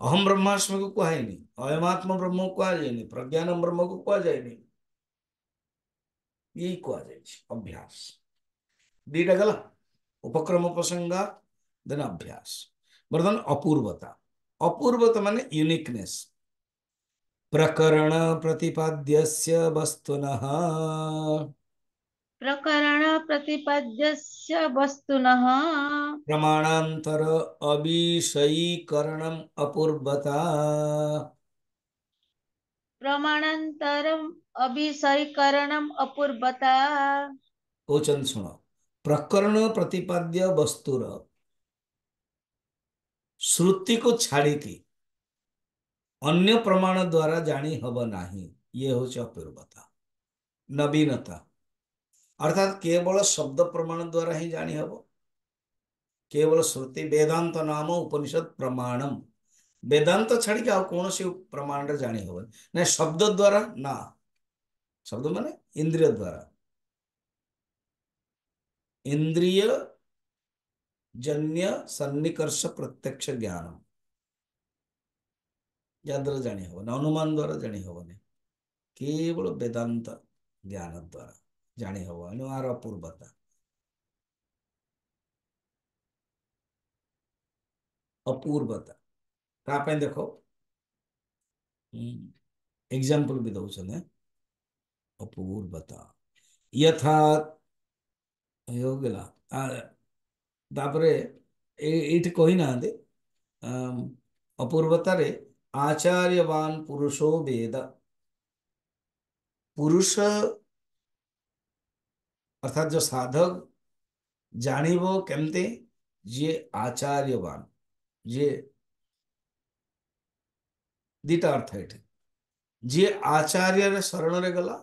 अहम ब्रह्मास्मि को कहुनी अयमात्म ब्रह्म को कहुनी प्रज्ञानम ब्रह्म को कहुनी यही कहुई अभ्यास दीटा गला उपक्रम उपसंगा देन अभ्यास बर्तमान अपूर्वता अपूर्वता माने यूनिकनेस प्रकरण प्रतिपाद्यस्य वस्तुनः प्रकरण प्रतिपाद्यस्य वस्तुनः प्रमाणांतर अविषयीकरणम अपूर्वता। प्रमाणान्तरम् अभिसरीकरणम् अपूर्वता। क्वेश्चन सुनो। प्रकरण प्रतिपाद्य वस्तुर श्रुति को छाड़िकी अन्य प्रमाण द्वारा जानी हब नाही, ये होची अपूर्वता नवीनता। अर्थात केवल शब्द प्रमाण द्वारा ही जानी हब, केवल श्रुति वेदांत नाम उपनिषद प्रमाणम, वेदांत छाड़ी के कौन सी प्रमाण रे जानी हब ना शब्द द्वारा ना, शब्द माने इंद्रिय द्वारा, इंद्रिय जन्य सन्निकर्ष प्रत्यक्ष ज्ञान या द्वारा जानी हब ना, अनुमान द्वारा जानी हब नहीं, केवल वेदांत ज्ञान द्वारा जानी हब अनुहार अपूर्वता अपूर्वता। तापे देखो एग्जांपल भी दउछन अपूर्वता यथा हो गेला तापरे एठी कहि नांदे अपूर्वता रे आचार्यवान पुरुषो वेद, पुरुष अर्थात जो साधक जानिबो केमते जे आचार्यवान, जे दीटा अर्थ है जे आचार्य रे शरण रे गला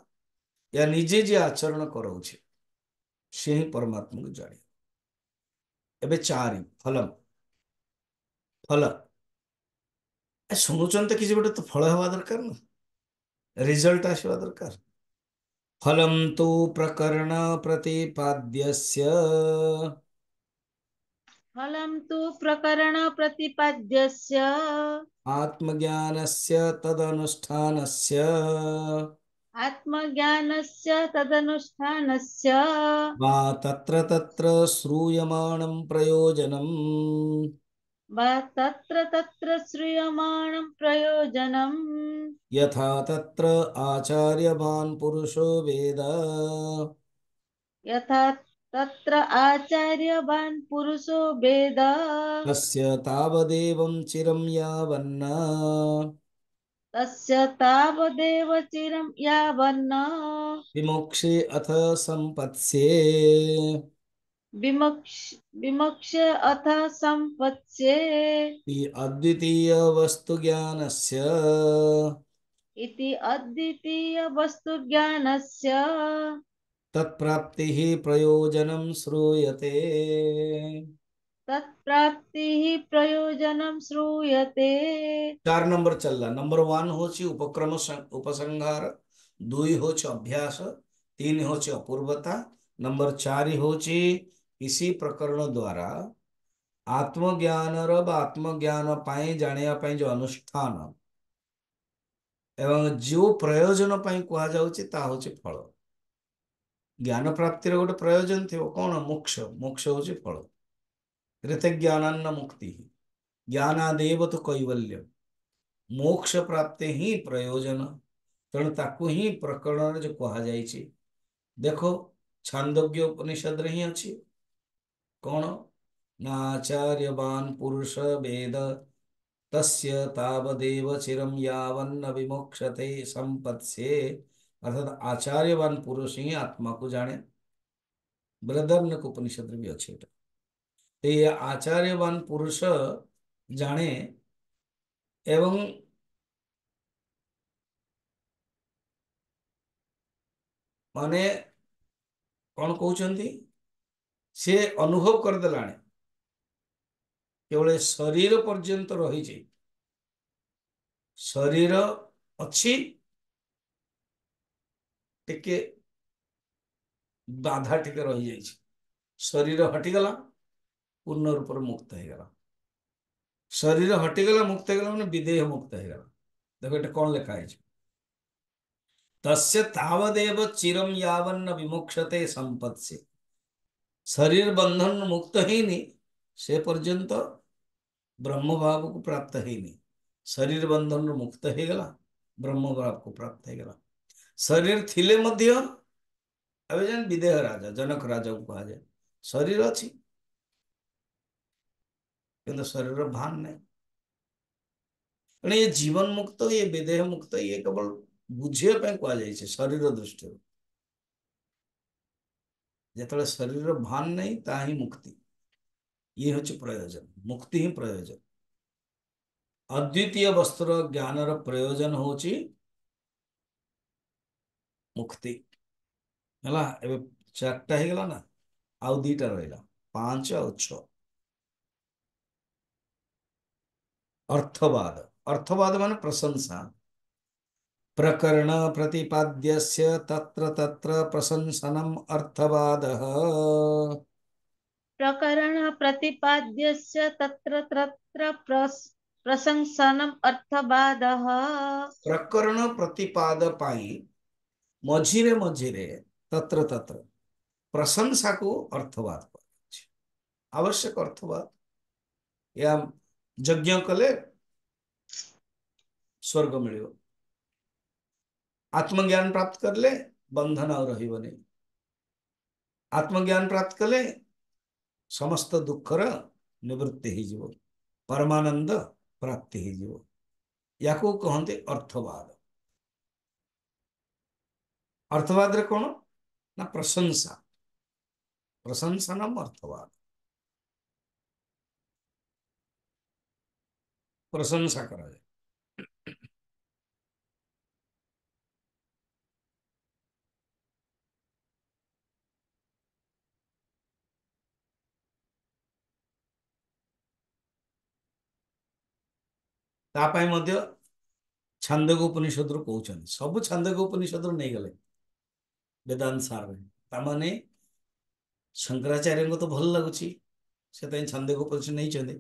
या निजे जे आचरण कराउछे से ही परमात्मा को जाने। एबे चारि फलम फल शुणुचन तो किसी गोटे तो फल हवा दरकार ना, रिजल्ट आसवा दरकार। फलम तो प्रकरण प्रतिपाद्यस्य फलं तु प्रकरण प्रतिपाद्यस्य आत्मज्ञानस्य तदनुष्ठानस्य आत्मज्ञानस्य तदनुष्ठानस्य वा तत्र तत्र श्रूयमाणं प्रयोजनम् वा तत्र तत्र श्रूयमाणं प्रयोजनम् यथा तत्र आचार्यवान् पुरुषो वेद यथा तत्र आचार्यवान् पुरुषो वेद तस्य तावदेवं चिरं यावन्न तस्य तावदेव चिरं यावन्न विमोक्षे अथ संपत्स्ये विमोक्ष विमोक्ष अथ संपत्स्ये हि अद्वितीय वस्तु ज्ञानस्य इति अद्वितीय वस्तु ज्ञानस्य तत्प्राप्तिः प्रयोजनं श्रूयते। तत्प्राप्तिः प्रयोजनं श्रूयते। 4 नंबर चल रहा। नंबर 1 होची उपक्रम उपसंहार, 2 होची अभ्यास, 3 होची अपूर्वता, नंबर 4 होची इसी प्रकरण द्वारा आत्मज्ञान आत्मज्ञान पाई जानिया पाई जो अनुष्ठान एवं जो प्रयोजन पाई कुआ जाउची ता होची फल। ज्ञान प्राप्तिर गोटे प्रयोजन थी कौन मोक्ष, मोक्ष होची फल। ऋत ज्ञानान्न मुक्ति, ज्ञानादेव तो कैवल्यम, मोक्ष प्राप्ति ही प्रयोजन, तेणु ताकू ही प्रकरण जो कहा जाइछि। देखो छांदोग्य उपनिषद रे ही अछि कौन ना आचार्यवान पुरुष वेद तस्य तावदेव चिरम यावन्न विमोक्षते संपत्स्ये, अर्थात आचार्यवान पुरुष ही आत्मा को जाने। बृहदारण्यक उपनिषद रे भी अछि एटा। तो ये आचार्यवान पुरुष जाने एवं माने कौन कहउचंती से अनुभव कर देलाने केवल शरीर पर्यंत रही जाए, शरीर अच्छी टिके बाधा टिके रही जाए, शरीर हटिगला पूर्ण रूप मुक्त हो गला। शरीर हटिगला मुक्त हो गला माने विदेह मुक्त हो गला। देखो ये कौन लिखा है, तस्य तावदेव चिरम यावन्न विमुक्षते संपत्ति, शरीर बंधन मुक्त ही नहीं से पर्यंत ब्रह्म भाव को प्राप्त ही नहीं। शरीर बंधन मुक्त हो गला, ब्रह्म भाव को प्राप्त हो गला। शरीर थिले मध्य अबे जन विदेह राजा जनक राजा को कहा जाए शरीर अच्छी किंतु शरीर भान नहीं। ये जीवन मुक्त ये विदेह मुक्त ये केवल बुझे कह जाए शरीर दृष्टि जिते शरीर भान नहीं ता ही मुक्ति ये हूँ प्रयोजन मुक्ति ही प्रयोजन अद्वितीय वस्तुर ज्ञानर प्रयोजन हूँ मुक्ति है एवं 4टा हो गला ना आउ 2टा रहा 5 और 6 अर्थवाद अर्थवाद माने प्रशंसा प्रकरण प्रतिपाद्यस्य तत्र तत्र प्रशंसनम अर्थवादः प्रकरण प्रतिपाद्यस्य तत्र तत्र प्रशंसनम अर्थवादः प्रकरण प्रतिपाद पाई मझिरे मझिरे तत्र तत्र प्रशंसा को अर्थवाद कर आवश्यक अर्थवाद या यज्ञ कले स्वर्ग मिल आत्मज्ञान प्राप्त कर ले बंधन और रही आत्मज्ञान प्राप्त कले समस्त दुखर निवृत्ति हो परमानंद प्राप्ति हो या को कहते अर्थवाद अर्थवाद रे कौन ना प्रशंसा प्रशंसनम अर्थवाद प्रशंसा करा जाए तापाई मध्य छांदोग्य उपनिषद कहते सब छांदोग्य उपनिषद नहीं गले वेदांत सार ताने शंकराचार्य को तो भल लगुच से छांदोग्य उपनिषद नहीं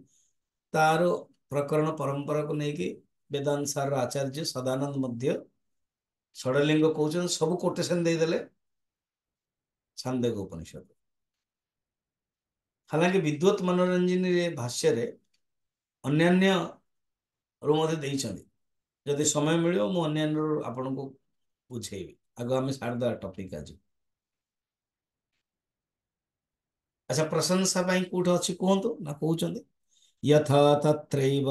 तार प्रकरण परंपरा को लेकिन वेदांत सार आचार्य सदानंद मध्य षडलिंग कहते सब कोटेशन देदेले छांदोग्य उपनिषद हालांकि विद्वत मनोरंजन भाष्य अन्यान्य जदि समय मिले मुझे आपन को बुझेबी आगे आम सारदा टॉपिक आज अच्छा प्रशंसा कौट अच्छी कहतु ना कहते यथा तत्रैव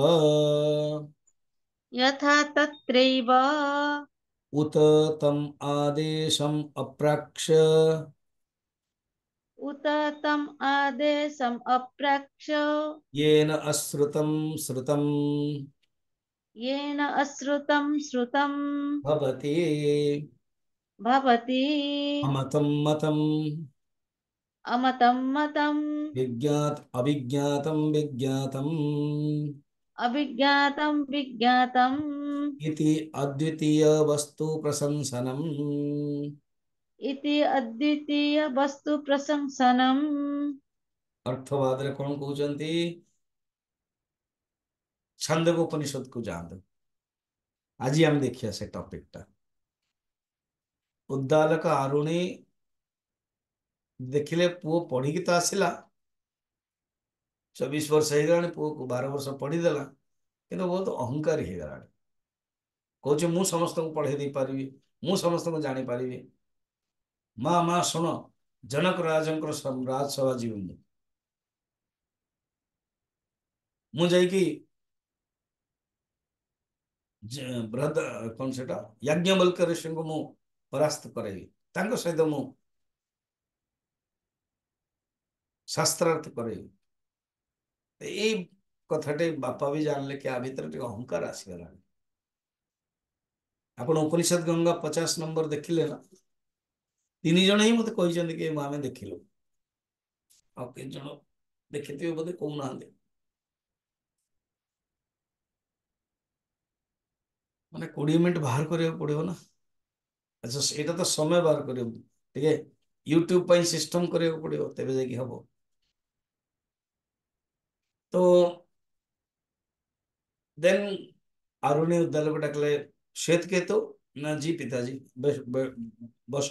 यथा तत्रैव उत तम आदेशम अप्राक्ष्य उत तम आदेशम अप्राक्ष्य येन अश्रुतं श्रुतं येन अश्रुतं श्रुतं भवति भवति अमतं मतं अमतं मतं विज्ञात अविज्ञातं विज्ञातम् अभिज्ञातं विज्ञातम् इति अद्वितीय वस्तु प्रशंसनम् इति अद्वितीय वस्तु प्रशंसनम् अर्थवाद रे कौन कहते छांदोग्य उपनिषद को जानते आज हम देखिए से टॉपिक टा उद्दालक आरुणी देखिले पुओ पढ़ी तो आसला 24 वर्ष हो गला पुओ को 12 वर्ष पढ़ीदेला कि बहुत अहंकारी हो गला कहे मु समस्त को पढ़े दे पारि मु समस्त को जानी पारि माँ माँ शुण जनक राजंकर राजसभा जीव मुझे बृहद कौन से याज्ञवल्क्य ऋषि को मु परास्त करेगी सहित मु शास्त्रार्थ करेगी यही कथाटे बापा भी जानले कि आ भीतर अहंकार आसीगला आप उपनिषद गंगा 50 नंबर देखिले ना 3 जन ही मत कहते कि आम देखिलु आउ जन देखिए बोधे कहना माने 20 मिनट बाहर करिया पड़िबो ना अच्छा सेटा तो समय बाहर करियो ठीक यूट्यूब पर सिस्टम करिया पड़िबो तबे जाके हबो तो देन आरुणी उद्दालक डाकले श्वेत केतु ना जी पिताजी बस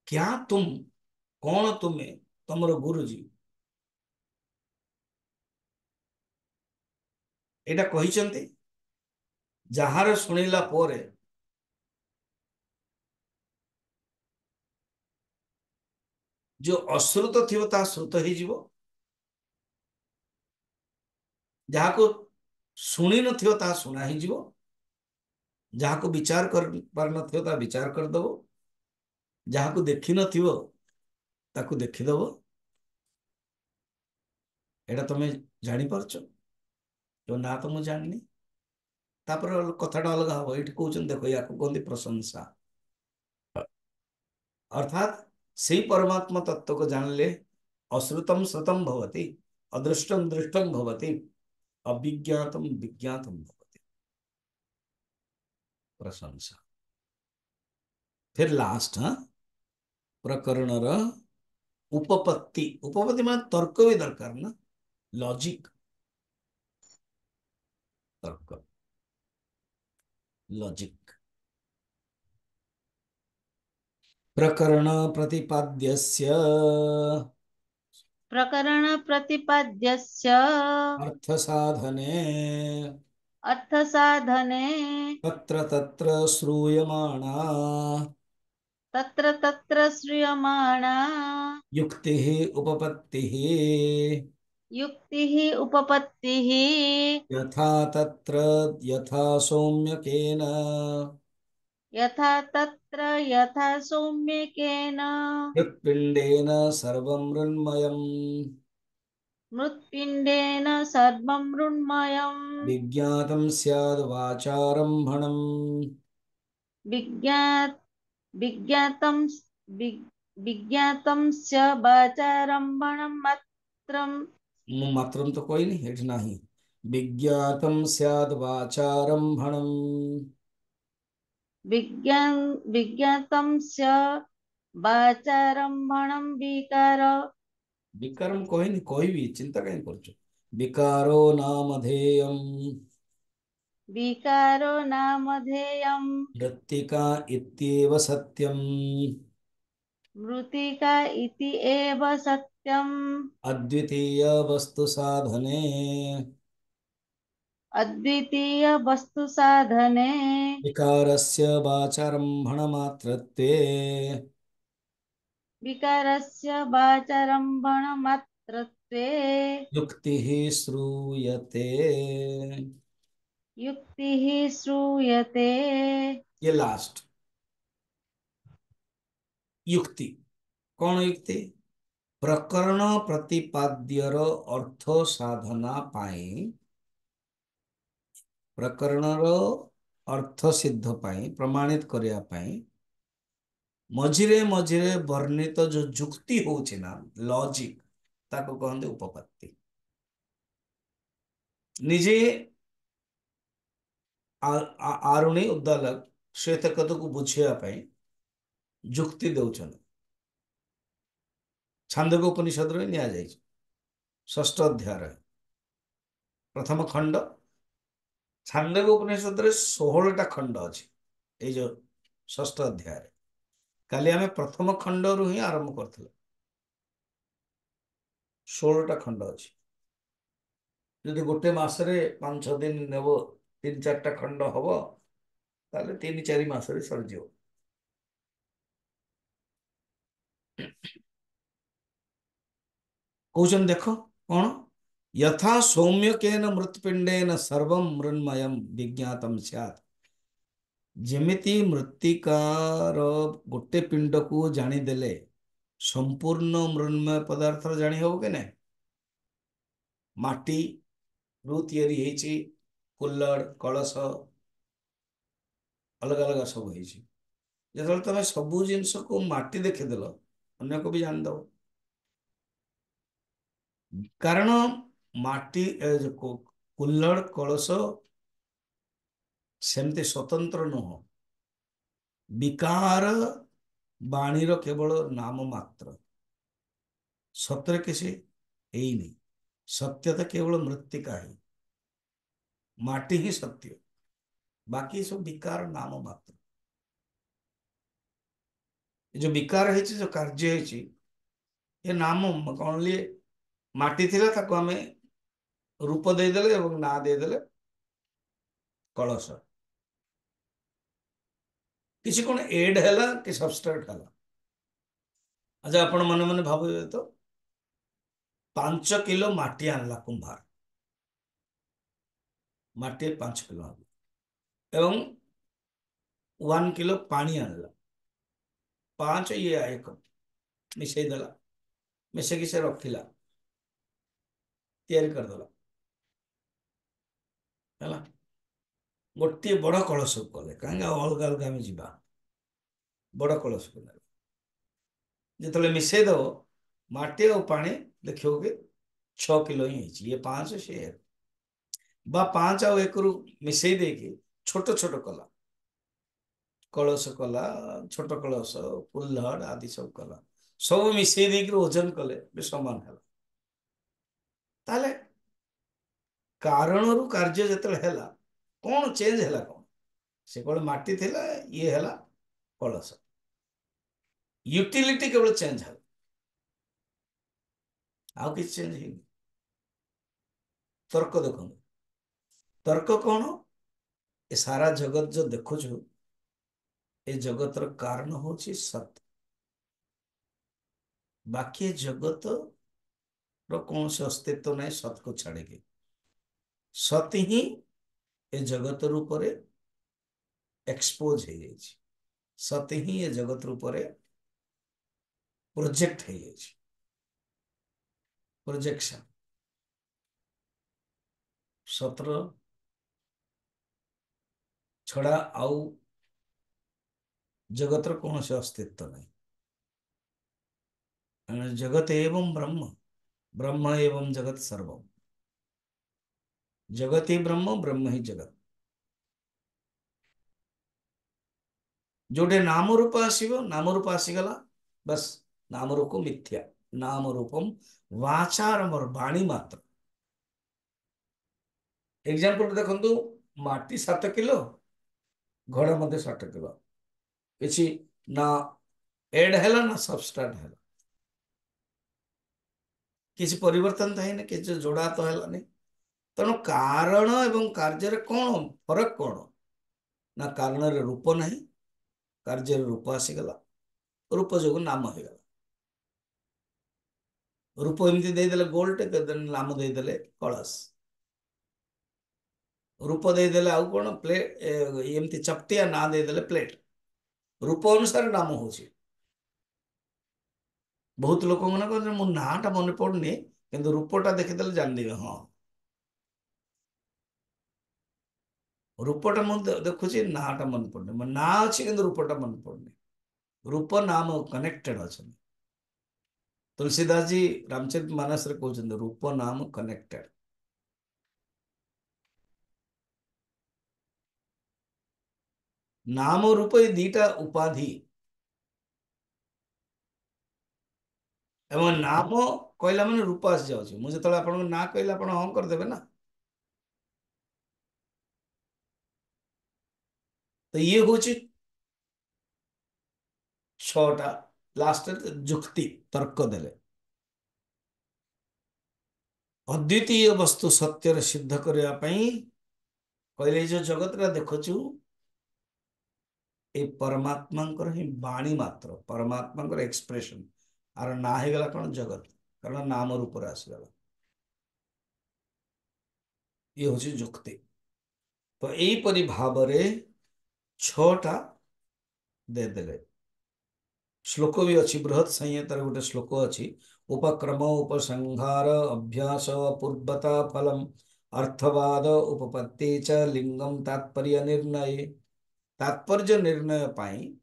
क्या तुम कौन तुम्हें तुमर गुरुजी एटा कहिचंती ଯାହାର ଶୁଣିଲା ପରେ जो अश्रुत थिव ता श्रुत ही जीवो, जहाँ को शुणी नथिव ता शुणा ही जीवो, जहाँ को विचार कर पार नथिव ता विचार कर दबो, जहाँ को देखि नथिव ताकू देखि दबो। एटा तमे जानि पारछो जो ना तो मु जाननी। तापर कथाटा अलग हबो। एठी कहउछन देखो याको कहंदी प्रशंसा। अर्थात सेही परमात्मा तत्व को जानले अश्रुतम श्रुतम भवति, अदृष्टम दृष्टम भवति, अविज्ञातम विज्ञातम भवति। प्रशंसा। फिर लास्ट प्रकरण उपपत्ति। उपपत्ति मान तर्क भी दरकार ना, लॉजिक। तर्क लॉजिक। प्रकरण प्रतिपाद्यस्य प्रकरण प्रतिपाद्यस्य अर्थ साधने अर्थ साधने तत्र तत्र श्रूयमाणा तत्र तत्र श्रूयमाणा युक्तिः उपपत्तिः युक्तिः उपपत्तिः यथा तत्र यथा सौम्यकेन यथा तत्र यथा सौम्यकेन हृत्पिण्डेन सर्वं मृण्मयम् मृत्पिण्डेन सर्वं मृण्मयम् विज्ञातं स्याद् वाचारम्भणम् विज्ञात विज्ञातं वि- विज्ञातं च वाचारम्भणं मात्रम् मात्रम तो कोई नहीं हेठ नहीं। विज्ञातं स्याद् वाचारम्भणम्। विज्ञान विज्ञातं च वाचारम्भणं विकार विकारम कोई नहीं, कोई भी चिंता कहीं करछो। विकारो नामधेयम् विकारो नामधेयम् मृत्तिका इत्येव सत्यम् मृत्तिका इति एव सत्यम् अद्वितीय वस्तु साधने अद्वितीय वस्तु साधने विकारस्य वाचारम्भणमात्रत्वे विकारस्य वाचारम्भणमात्रत्वे युक्तिः श्रूयते। युक्तिः श्रूयते। ये लास्ट युक्ति। कौन युक्ति? प्रकरण प्रतिपाद्यर अर्थ साधना पाई, प्रकरणर अर्थ सिद्ध पाई, प्रमाणित करिया पाई मझिरे मझिरे वर्णित जो जुक्ति होछि ना, लॉजिक, ताको कहंदे उपपत्ति। निजे आरुणी उद्दालक श्वेत कथ को बुझिया पाई जुक्ति देउछन। छांदोग्य उपनिषद रे निया जाय, षष्ठ अध्याय प्रथम खंड। छांदोग्य उपनिषद रे 16 टा खंड अछि। ए जो षष्ठ अध्याय काली आमे प्रथम खंड रु ही आरंभ करथिले। 16 टा खंड अछि। यदि गोटे मासरे 5-6 दिन नेबो 3-4 टा खंड हबो ताले 3-4 मासरे सरजियो। कहउछन देखो कोन यथा सौम्यकेन मृत्पिंडेन सर्वं मृण्मयम् विज्ञातम स्यात्। जेमिति मृत्तिकार गोटे पिंड को जानी देले संपूर्ण मृण्मय पदार्थ जानी हो के नहीं। माटी रु तैयारी हेची, कुल्लड़ कलश अलग अलग सब हेची। जतल तमे सबु जिंस को माटी देखिदेल अन्य को भी जान दो। कारण माटी कुल्लड़ कलश सेमती स्वतंत्र नुह, विकार बाणीर केवल नाम मात्र। सत्य किसी यही नहीं। सत्य तो केवल मृत्तिका ही, माटी ही सत्य, बाकी सब विकार नाम मात्र। ये जो विकार है, जो कार्य है, ये नाम कौन लिए माटी थिला ताको हमें रूप देदेले एवं ना देदेले कलश। किसी कौन एड हैला कि सबस्ट्रेट हैला। अच्छा आपण मन मन भाबुए तो 5 किलो माटी आनला कुंभार, माटी 5 किलो आनला एवं 1 किलो पानी आनला, 5 ये 1 मिसई देला, मिसेकी से रखिला, तैयारी करदेला है। गोटे बड़ कलश कले कहीं अलग अलग आम जा बड़ कलश को जिते मिसई दब माटी और पानी देखो कि 6 किलो ही ये 5 से 1 बा 5 आ 1 रु मिसई दे छोट छोट कला कलश कला छोट कलश कुल्हड़ आदि सब कला सब मिसई दे ओजन कले भी समान है। ताले कारण रु कार्य जिते है कौन चेंज है कौन से कौन माटी थिला ये है कलश यूटिलिटी केवल चेंज है आउ कि चेंज है। तर्क देखो तर्क कौन ए सारा जगत जो देखुଛୁ ए जगतर कारण हूँ सत बाकी ए जगत कौन से अस्तित्व नहीं सत को छाड़े सत ही ए जगत रूप एक्सपोज हो जाइए सत ही ए जगत रूप प्रोजेक्ट हो जाइए प्रोजेक्शन सतर छड़ा आउ जगतर कौन से अस्तित्व नहीं जगत एवं ब्रह्म ब्रह्म एवं जगत सर्व जगत ही ब्रह्म ब्रह्म ही जगत जोटे नाम रूप आसव नाम रूप आसीगला बस नाम रूप मिथ्या नाम रूपम वाचारंभर वाणी मात्र एग्जांपल देखंतु माटी 7 किलो घड़ मध्य 60 किलो किसी ना एड है ना सबस्ट्रेट है किसी परिवर्तन तो है किसी जोड़ा तो है तेणु कारण एवं कार्य कौन फरक कौन ना कारण रूप नहीं कार्य रूप आसीगला रूप जो नाम हो गला रूप एमती देदेले गोल्ड नाम देदेले कलश रूप देदेले आउ कौन प्लेट एमती चपटिया ना देदेले प्लेट रूप अनुसार नाम हो बहुत लोक मन कहते मो नाटा मन पड़नी कि रूपटा देखीदे जानदेवे हाँ रूपटा मुझे देखुची नाटा मन पड़नी मो ना अच्छी कि रूपटा मन पड़नी रूप नाम कनेक्टेड अच्छा तुलसीदास जी रामचरित मानस रे कहते रूप नाम कनेक्टेड नाम रूप ये दीटा उपाधि एवं नाम कहला माने रूप आस जाउची मुझे तले आपन ना कहला आपन हां कर देबे ना तो ये होची छटा लास्ट जुक्ति तर्क देले अद्वितीय वस्तु सत्य रे सिद्ध करया पई कहले जो जगत रा देखछु ए परमात्मा ही वाणी मात्र परमात्मा एक्सप्रेशन आर ना हो गला कौन जगत कारण नाम रूप आसगला ये हूँ जुक्ति तो यहीपरि भाव छटा देदेले श्लोक भी अच्छी बृहत संहितार गोटे श्लोक अच्छी उपक्रम उपसंहार अभ्यास पूर्वता फलम अर्थवाद उपपत्ति च लिंगम तात्पर्य निर्णय तात्पर्य निर्णय पाई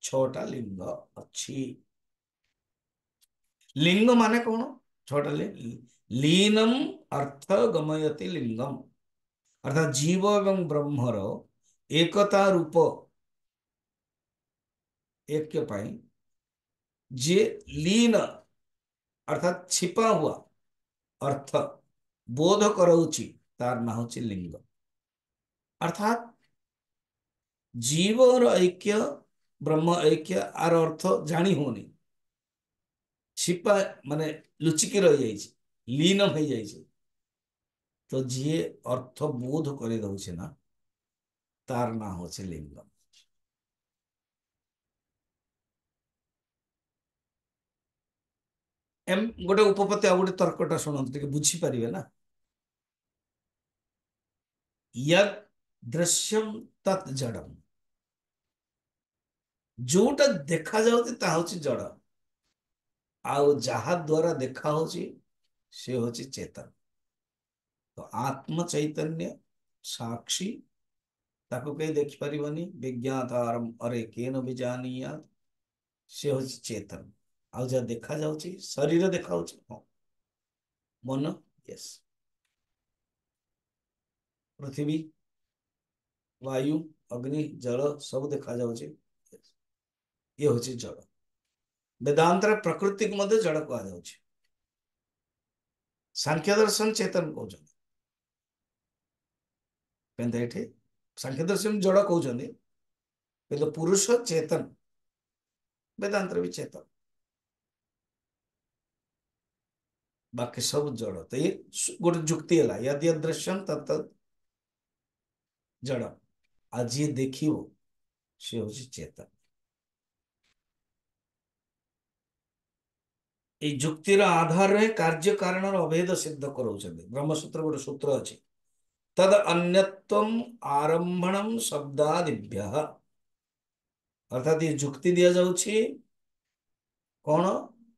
6टा लिंग अच्छी लिंग माने कौन 6टा लीनम अर्थ गमयति लिंगम अर्थात जीव एवं ब्रह्मर एकता रूप ऐक्य पाई जे लीन अर्थात छिपा हुआ अर्थ बोध कराउची तार ना होची लिंग अर्थात जीव और ऐक्य ब्रह्म ऐक्य आर अर्थ जानी होनी छिपा माने लुचिकी रही जाइए लीन हो जाइए तो जी अर्थ बोध कर दौचे ना तार ना होचे लिंग गोटे उपपत्ति आ गोटे तर्कटा शुणु टे बुझीपारे ना यद दृश्यम तत् जड़म जोटा देखा जाउती ता होची जड़ आउ जहा द्वारा देखा होची से होची चेतन तो आत्म चैतन्य साक्षी ताको कहीं देख पारिबनी विज्ञातारम अरे केन विजानीया से होची चेतन आउ जहा देखा जाउची शरीर देखा होची मन यस पृथ्वी वायु अग्नि जल सब देखा जाउची ये होची जड़ वेदांत प्रकृति को मध्य जड़ कह जाउची सांख्य दर्शन चेतन कहउछन केनते एठी सांख्य दर्शन जड़ कहउछन किंतु पुरुष चेतन वेदांत भी चेतन बाकी सब जड़ तो ये गोटे जुक्ति है यद यद दृश्यम तत् जड़ आज ये देखियो से होची चेतन ये जुक्तिर आधार रे कार्य कारण अभेद सिद्ध कराउछन ब्रह्मसूत्र गोटे सूत्र अछि तद अन्यत्वम आरंभणम शब्दादिभ्यः अर्थात ये जुक्ति दिया जाउछि कौन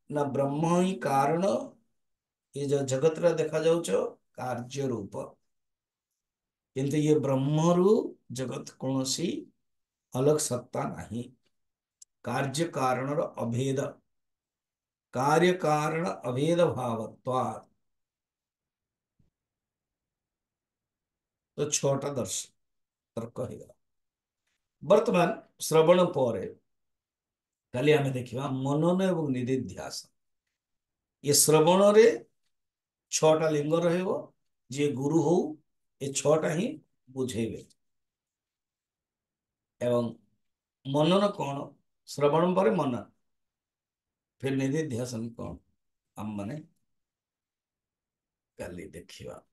ना ब्रह्म ही कारण ये जो जगत रा देखा जाउछ कार्य रूप किंतु ये ब्रह्म रु जगत कौनसी अलग सत्ता नहीं कार्य कारण अभेद कार्य कारण अभेद भावत्वात् तो छोटा दर्शन तर्क है वर्तमान श्रवण पर काली आम देखा मनन एवं निधिध्यास ये श्रवण रे छटा लिंग रहिबो जे गुरु हो ये छटा ही बुझेबे एवं मनन कौन श्रवण पर मनन फिर निधिध्यासन कौन हम माने काली देखिबा।